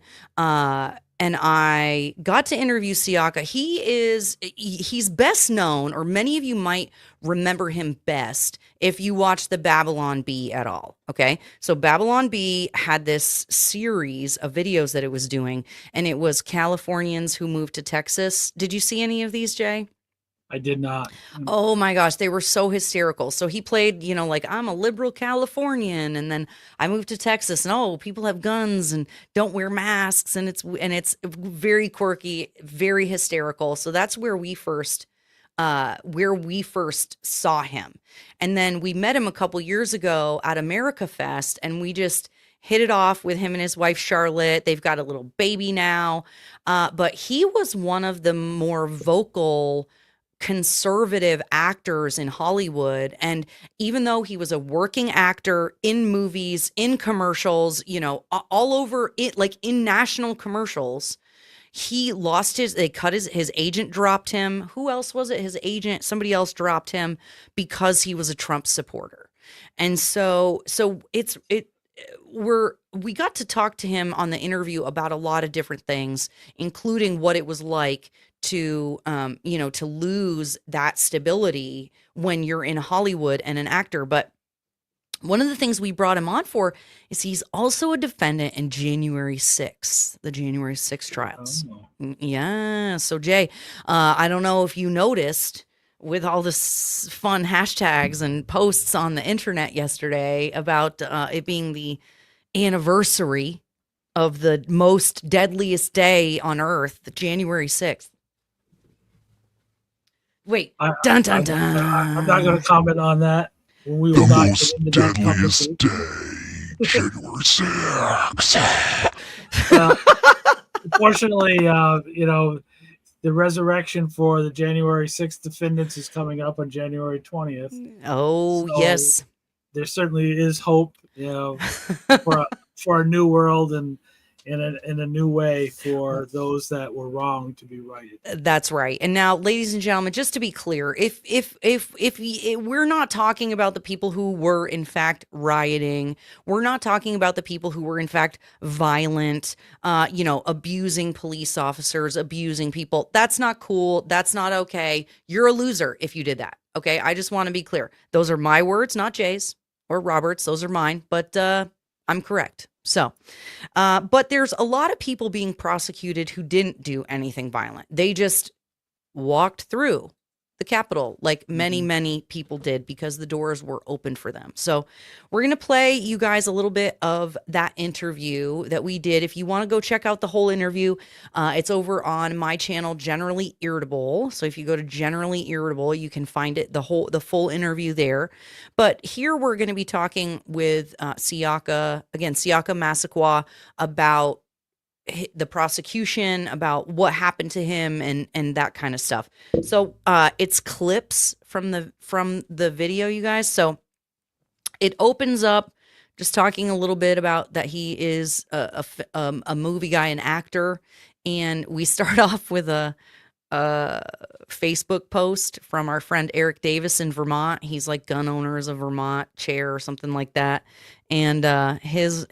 and I got to interview Siaka. He's best known, or many of you might remember him best if you watch the Babylon Bee at all. Okay. So Babylon Bee had this series of videos that it was doing, and it was Californians who moved to Texas. Did you see any of these, Jay? I did not. Oh my gosh, they were so hysterical. So he played, like, I'm a liberal Californian, and then I moved to Texas, and oh, people have guns and don't wear masks, and it's very quirky, very hysterical. So that's where we first saw him. And then we met him a couple years ago at America Fest, and we just hit it off with him and his wife Charlotte. They've got a little baby now. But he was one of the more vocal conservative actors in Hollywood. And even though he was a working actor in movies, in commercials, all over it, like in national commercials, he lost his agent dropped him. Who else was it? His agent, somebody else dropped him because he was a Trump supporter. And so we got to talk to him on the interview about a lot of different things, including what it was like to lose that stability when you're in Hollywood and an actor. But one of the things we brought him on for is he's also a defendant in the January 6th trials. Oh. Yeah. So Jay, I don't know if you noticed with all this fun hashtags and posts on the internet yesterday about it being the anniversary of the most deadliest day on earth, the January 6th. Wait, dun dun dun. I'm not going to comment on that. We will not get into that conversation. January 6th. Unfortunately, the resurrection for the January 6th defendants is coming up on January 20th. Oh, so yes. There certainly is hope, for a new world and in a new way for those that were wrong to be righted. That's right. And now, ladies and gentlemen, just to be clear, if we're not talking about the people who were in fact rioting, we're not talking about the people who were in fact violent, abusing police officers, abusing people. That's not cool. That's not okay. You're a loser if you did that. Okay. I just want to be clear. Those are my words, not Jay's or Robert's. Those are mine, but I'm correct. So, but there's a lot of people being prosecuted who didn't do anything violent. They just walked through the Capitol like many people did because the doors were open for them. So we're going to play you guys a little bit of that interview that we did. If you want to go check out the whole interview, it's over on my channel, Generally Irritable. So if you go to Generally Irritable, you can find it, the full interview there. But here we're going to be talking with Siaka Massaquoi about the prosecution, about what happened to him and that kind of stuff. So it's clips from the video, you guys. So it opens up just talking a little bit about that he is a movie guy, an actor, and we start off with a Facebook post from our friend Eric Davis in Vermont. He's like Gun Owners of Vermont chair or something like that, and his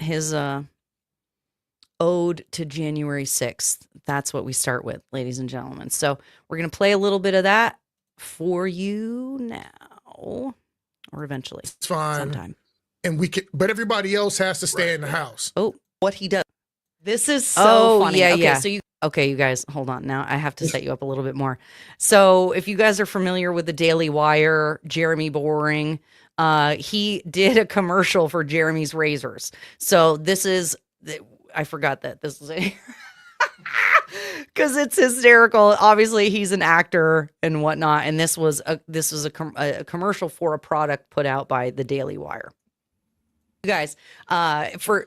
ode to January 6th. That's what we start with, ladies and gentlemen. So we're going to play a little bit of that for you now, or eventually. It's fine. Sometime. And but everybody else has to stay in the house. Oh, what he does. This is so funny. Yeah, okay, yeah. So you guys, hold on. Now I have to set you up a little bit more. So if you guys are familiar with the Daily Wire, Jeremy Boring, he did a commercial for Jeremy's Razors. So this is, I forgot that this is it. Because it's hysterical. Obviously, he's an actor and whatnot, and this was a commercial for a product put out by the Daily Wire. You guys,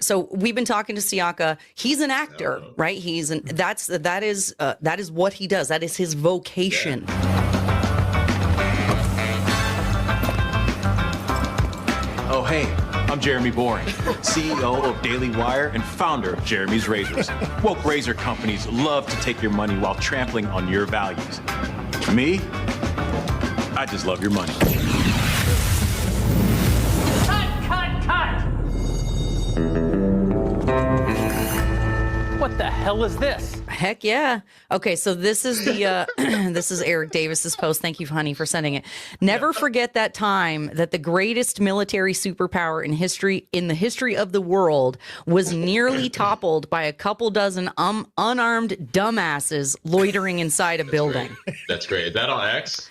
so we've been talking to Siaka. He's an actor, right? That is what he does. That is his vocation. Oh, hey, I'm Jeremy Boring, CEO of Daily Wire and founder of Jeremy's Razors. Woke razor companies love to take your money while trampling on your values. Me, I just love your money. hell is this? Heck yeah. Okay, so this is the this is Eric Davis's post. Thank you, honey, for sending it. Never forget that time that the greatest military superpower in the history of the world was nearly toppled by a couple dozen unarmed dumbasses loitering inside a building. That's great. Is that on X?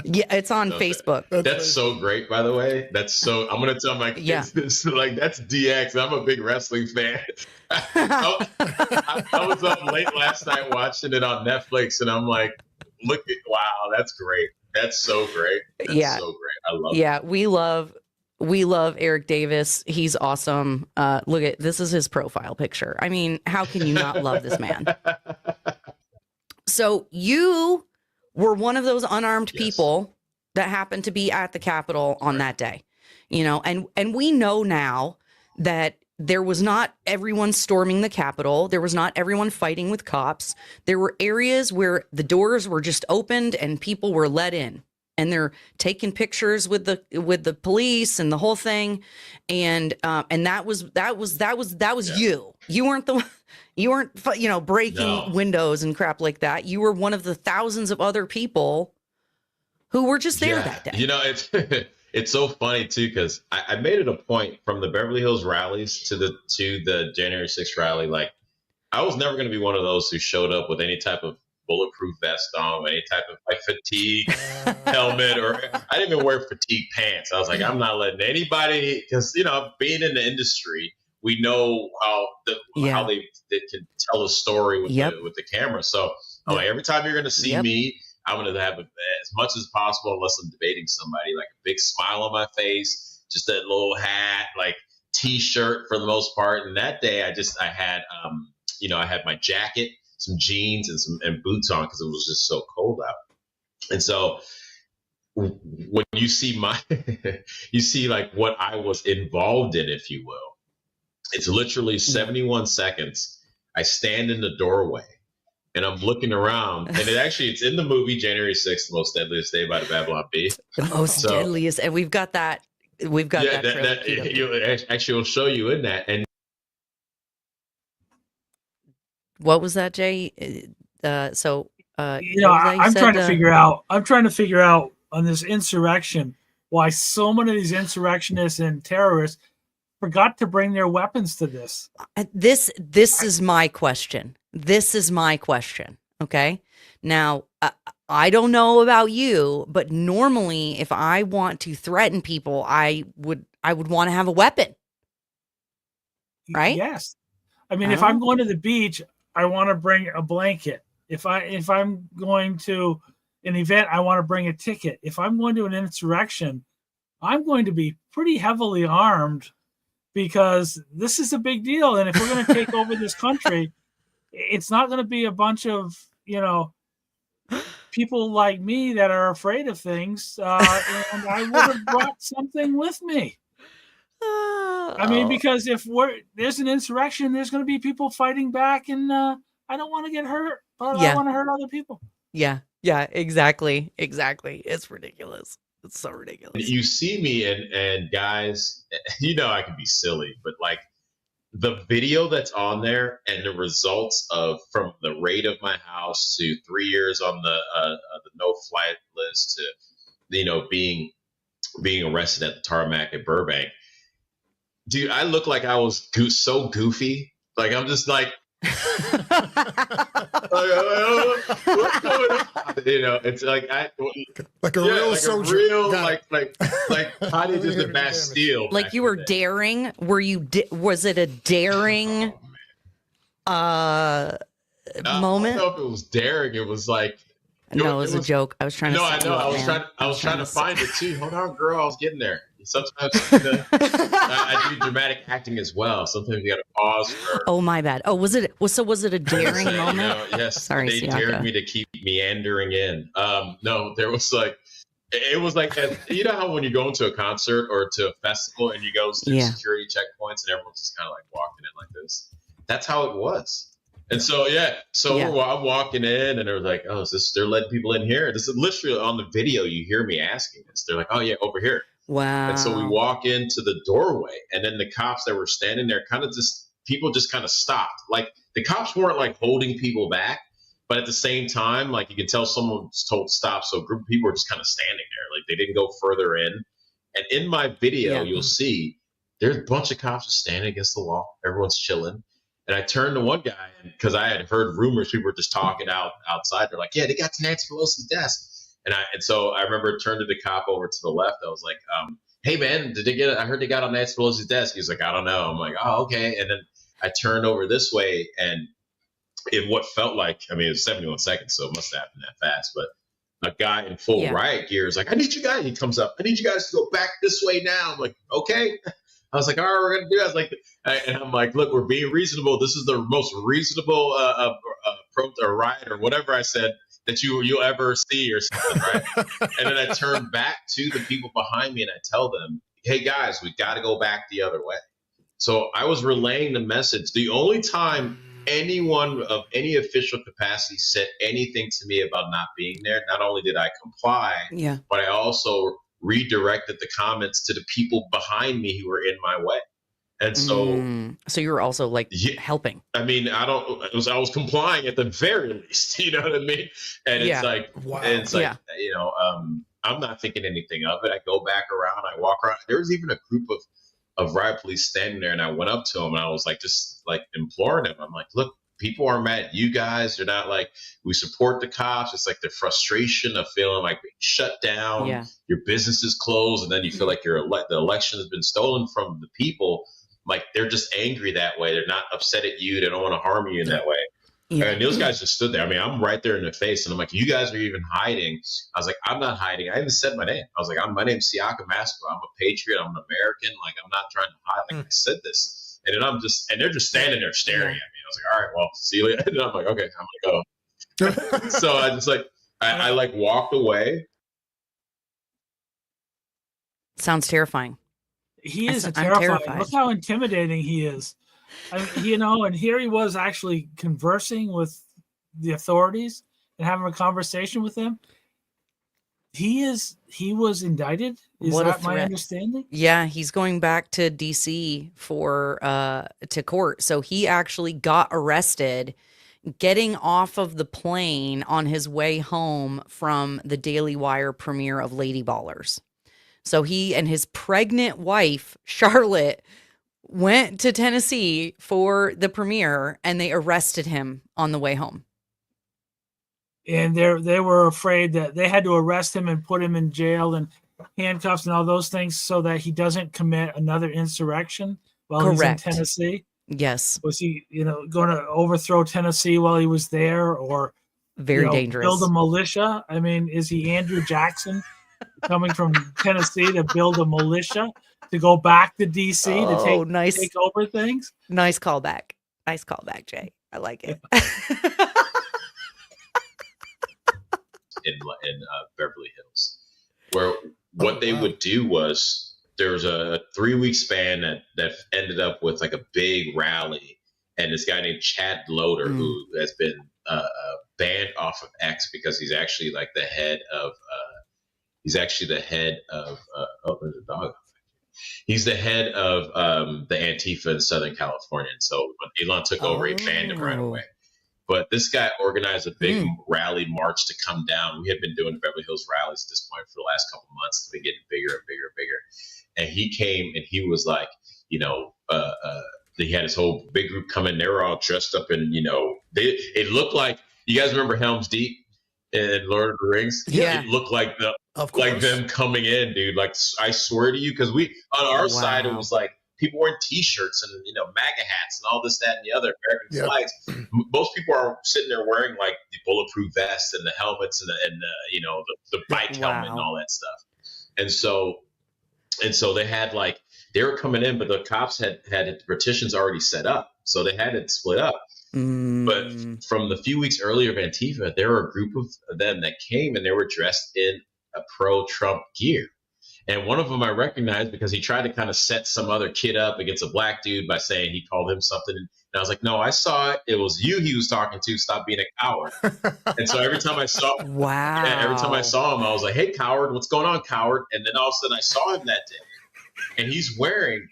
Yeah, it's on Facebook. That's so great, by the way. I'm gonna tell my kids this. Like, that's DX. I'm a big wrestling fan. I was up late last night watching it on Netflix, and I'm like, wow, that's great. That's so great. That's so great. I love it. Yeah, we love Eric Davis. He's awesome. Look at this is his profile picture. I mean, how can you not love this man? So you were one of those unarmed people that happened to be at the Capitol on that day, and we know now that there was not everyone storming the Capitol. There was not everyone fighting with cops. There were areas where the doors were just opened and people were let in, and they're taking pictures with the police and the whole thing. And that was you. You weren't breaking windows and crap like that. You were one of the thousands of other people who were just there that day. It's so funny too, because I made it a point from the Beverly Hills rallies to the January 6th rally. Like, I was never going to be one of those who showed up with any type of bulletproof vest on, any type of fatigue helmet, or I didn't even wear fatigue pants. I was like, I'm not letting anybody, because being in the industry, we know how they can tell a story with the camera. So I'm like, every time you're going to see me, I'm going to have as much as possible, unless I'm debating somebody, like a big smile on my face, just that little hat, like T-shirt for the most part. And that day, I had my jacket, some jeans, and boots on, because it was just so cold out. And so when you see you see like what I was involved in, if you will, it's literally 71 seconds. I stand in the doorway. And I'm looking around, and it's in the movie January 6th, The Most Deadliest Day by the Babylon Bee. The most deadliest, and we've got that. We've got that. Actually, will show you in that. And what was that, Jay? I'm trying to figure out. I'm trying to figure out on this insurrection why so many of these insurrectionists and terrorists forgot to bring their weapons to this. This is my question. This is my question. Okay. Now, I don't know about you, but normally if I want to threaten people, I would want to have a weapon. Right? Yes. I mean, if I'm going to the beach, I want to bring a blanket. If I'm going to an event, I want to bring a ticket. If I'm going to an insurrection, I'm going to be pretty heavily armed, because this is a big deal. And if we're going to take over this country, it's not going to be a bunch of, people like me that are afraid of things. And I would have brought something with me. I mean, because if there's an insurrection, there's going to be people fighting back, and I don't want to get hurt, but I want to hurt other people. Yeah, exactly. It's ridiculous. It's so ridiculous. You see me and guys, I can be silly, but like the video that's on there and the results from the raid of my house to 3 years on the no-fly list to, being arrested at the tarmac at Burbank. Dude, I look like I was so goofy. Like, I'm just like, what's going on? It's like like a real soldier. Like Patty did the Bastille. Like you were daring. Were you? Was it a daring moment? I don't know if it was daring. It was like. No, it was a joke. I was trying to. No, I know. I was trying to find it too. Hold on, girl. I was getting there. Sometimes I do dramatic acting as well. Sometimes you got to pause. Oh, my bad. Oh, was it a daring moment? Yes. Sorry, they Siaka. dared me to keep meandering in. No, there was like, it was like, how when you go into a concert or to a festival and you go through security checkpoints and everyone's just kind of like walking in like this. That's how it was. And so, I'm walking in and they're like, oh, they're letting people in here. This is literally on the video. You hear me asking this. They're like, oh yeah, over here. Wow. And so we walk into the doorway, and then the cops that were standing there kind of just people just kind of stopped. Like the cops weren't like holding people back, but at the same time, like you can tell someone was told stop. So a group of people were just kind of standing there. Like they didn't go further in. And in my video, you'll see there's a bunch of cops just standing against the wall. Everyone's chilling. And I turned to one guy because I had heard rumors. People were just talking outside. They're like, yeah, they got to Nancy Pelosi's desk. And so I remember turned to the cop over to the left. I was like, hey, man, did they get it? I heard they got on Nancy Pelosi's desk. He's like, I don't know. I'm like, oh, okay. And then I turned over this way, and in what felt like, I mean, it was 71 seconds, so it must have happened that fast. But a guy in full riot gear is like, I need you guys. He comes up. I need you guys to go back this way now. I'm like, okay. I was like, all right, we're going to do it. I was like, and I'm like, look, we're being reasonable. This is the most reasonable riot or whatever I said that you'll ever see or something, right? And then I turn back to the people behind me and I tell them, hey, guys, we got to go back the other way. So I was relaying the message. The only time anyone of any official capacity said anything to me about not being there, not only did I comply, but I also redirected the comments to the people behind me who were in my way. And so you were also like helping. I mean, I was complying at the very least, you know what I mean? And it's like, you know, I'm not thinking anything of it. I go back around, I walk around. There was even a group of riot police standing there, and I went up to them and I was like, just like imploring them. I'm like, look, people are mad at you guys. They're not like, we support the cops. It's like the frustration of feeling like being shut down. Your business is closed, and then you feel like the election has been stolen from the people. Like they're just angry that way. They're not upset at you. They don't want to harm you in that way. And those guys just stood there. I mean, I'm right there in their face, and I'm like, you guys are even hiding. I was like, I'm not hiding. I even said my name. I was like, my name's Siaka Masco. I'm a patriot. I'm an American. Like, I'm not trying to hide. Like I said this. And then they're just standing there staring at me. I was like, all right, well, see you later. And I'm like, okay, I'm gonna go. So I just like, I like walked away. Sounds terrifying. He is terrifying. Look how intimidating he is. You know, and here he was actually conversing with the authorities and having a conversation with them. He was indicted. Is that my understanding? Yeah, he's going back to DC to court. So he actually got arrested getting off of the plane on his way home from the Daily Wire premiere of Lady Ballers. So he and his pregnant wife, Charlotte, went to Tennessee for the premiere, and they arrested him on the way home. And they were afraid that they had to arrest him and put him in jail and handcuffs and all those things so that he doesn't commit another insurrection while he's in Tennessee. Yes. Was he, going to overthrow Tennessee while he was there, or very dangerous? Build a militia? I mean, is he Andrew Jackson coming from Tennessee to build a militia to go back to DC to take over things? Nice callback. Nice callback, Jay. I like it. in Beverly Hills, where what they would do was there was a 3-week span that ended up with like a big rally, and this guy named Chad Loader, who has been banned off of X because he's actually like the head of there's a dog. He's the head of the Antifa in Southern California. And so when Elon took over, he banned him right away. But this guy organized a big rally march to come down. We had been doing Beverly Hills rallies at this point for the last couple of months. It's been getting bigger and bigger and bigger. And he came and he was like, he had his whole big group come in. They were all dressed up in, it looked like, you guys remember Helm's Deep in Lord of the Rings? Yeah. It looked like them coming in, dude. Like, I swear to you, because on our side, it was like people wearing T-shirts and, MAGA hats and all this, that, and the other, American flags. Most people are sitting there wearing like the bulletproof vests and the helmets and the bike helmet and all that stuff. And so they had they were coming in, but the cops had partitions already set up. So they had it split up. But from the few weeks earlier of Antifa, there were a group of them that came and they were dressed in a pro-Trump gear. And one of them I recognized because he tried to kind of set some other kid up against a black dude by saying he called him something. And I was like, no, I saw it. It was you he was talking to. Stop being a coward. And so every time I saw him, I was like, hey, coward, what's going on, coward? And then all of a sudden I saw him that day. And he's wearing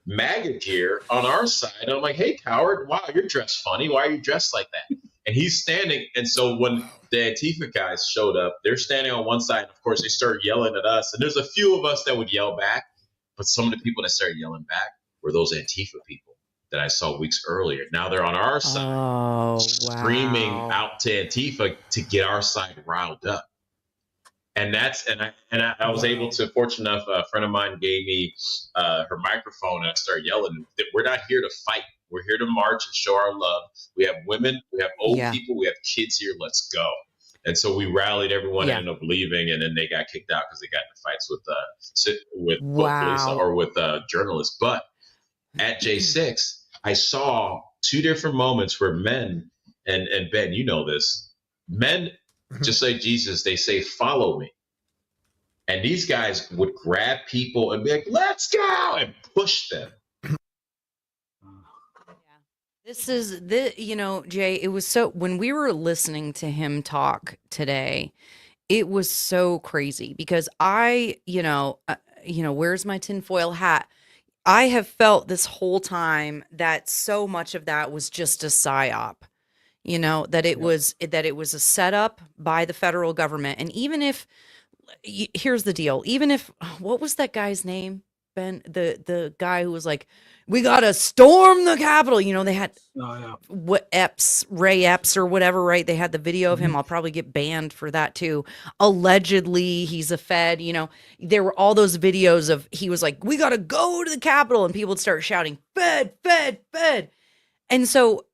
MAGA gear on our side. And I'm like, hey, coward, wow, you're dressed funny. Why are you dressed like that? And he's standing. And so when the Antifa guys showed up, they're standing on one side. And of course, they started yelling at us. And there's a few of us that would yell back. But some of the people that started yelling back were those Antifa people that I saw weeks earlier. Now they're on our side, screaming out to Antifa to get our side riled up. And I was able to, fortunate enough, a friend of mine gave me her microphone, and I started yelling that we're not here to fight. We're here to march and show our love. We have women, we have old people, we have kids here. Let's go. And so we rallied everyone, ended up leaving, and then they got kicked out because they got into fights with police or with journalists. But at J6, I saw two different moments where men, and Ben, you know this, men, just like Jesus, they say, follow me. And these guys would grab people and be like, let's go, and push them. This is Jay, it was so, when we were listening to him talk today, it was so crazy because where's my tinfoil hat? I have felt this whole time that so much of that was just a psyop. That it was a setup by the federal government. And even if, here's the deal, even if, what was that guy's name, Ben? The guy who was like, we got to storm the Capitol. They had Ray Epps or whatever, right? They had the video of him. I'll probably get banned for that too. Allegedly, he's a Fed. There were all those videos of, he was like, we got to go to the Capitol. And people would start shouting, Fed, Fed, Fed. And so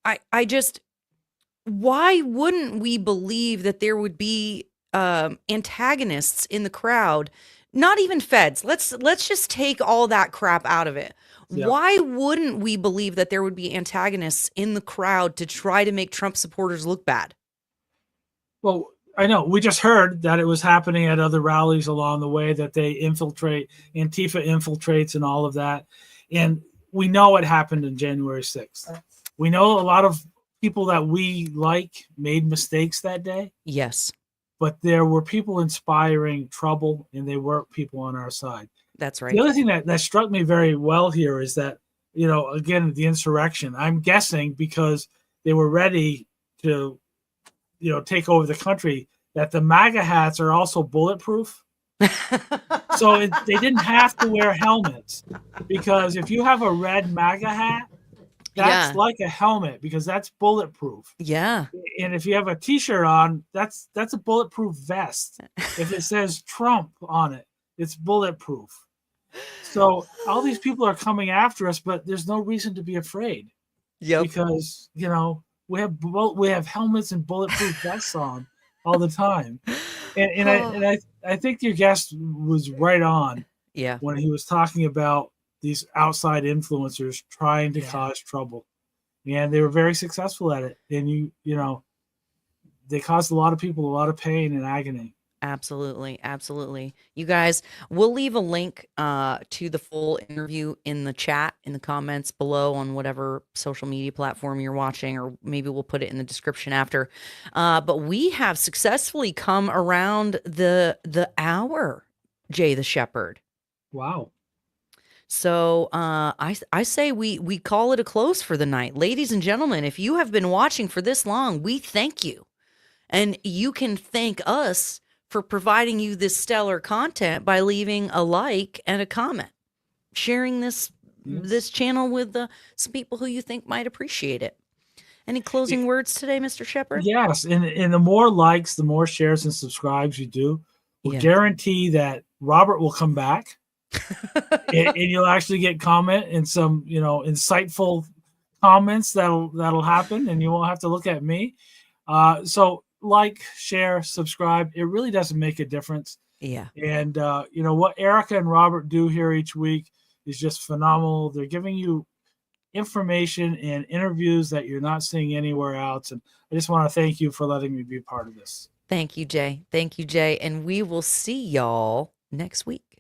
I just, why wouldn't we believe that there would be antagonists in the crowd? Not even feds. Let's just take all that crap out of it. Yep. Why wouldn't we believe that there would be antagonists in the crowd to try to make Trump supporters look bad? Well, I know. We just heard that it was happening at other rallies along the way, that they infiltrate, Antifa infiltrates and all of that. And we know what happened on January 6th. We know a lot of people that we like made mistakes that day. Yes. But there were people inspiring trouble, and they weren't people on our side. That's right. The other thing that struck me very well here is that, again, the insurrection, I'm guessing because they were ready to, take over the country, that the MAGA hats are also bulletproof. So they didn't have to wear helmets, because if you have a red MAGA hat, that's like a helmet, because that's bulletproof. Yeah. And if you have a T-shirt on, that's a bulletproof vest. If it says Trump on it, it's bulletproof. So all these people are coming after us, but there's no reason to be afraid. Yeah. Because we have helmets and bulletproof vests on all the time. And I think your guest was right on. Yeah. When he was talking about these outside influencers trying to cause trouble, and they were very successful at it. And they caused a lot of people a lot of pain and agony. Absolutely. Absolutely. You guys, we'll leave a link to the full interview in the chat, in the comments below on whatever social media platform you're watching, or maybe we'll put it in the description after. But we have successfully come around the hour, Jay the Shepherd. Wow. So I say we call it a close for the night. Ladies and gentlemen, if you have been watching for this long, we thank you. And you can thank us for providing you this stellar content by leaving a like and a comment, sharing this channel with some people who you think might appreciate it. Any closing words today, Mr. Shepherd? Yes, and the more likes, the more shares and subscribes you do, we'll guarantee that Robert will come back. and you'll actually get comment and some insightful comments that'll happen, and you won't have to look at me. So like, share, subscribe. It really doesn't make a difference. Yeah. And what Ericka and Robert do here each week is just phenomenal. They're giving you information and interviews that you're not seeing anywhere else, and I just want to thank you for letting me be a part of this. Thank you, Jay. Thank you, Jay. And we will see y'all next week.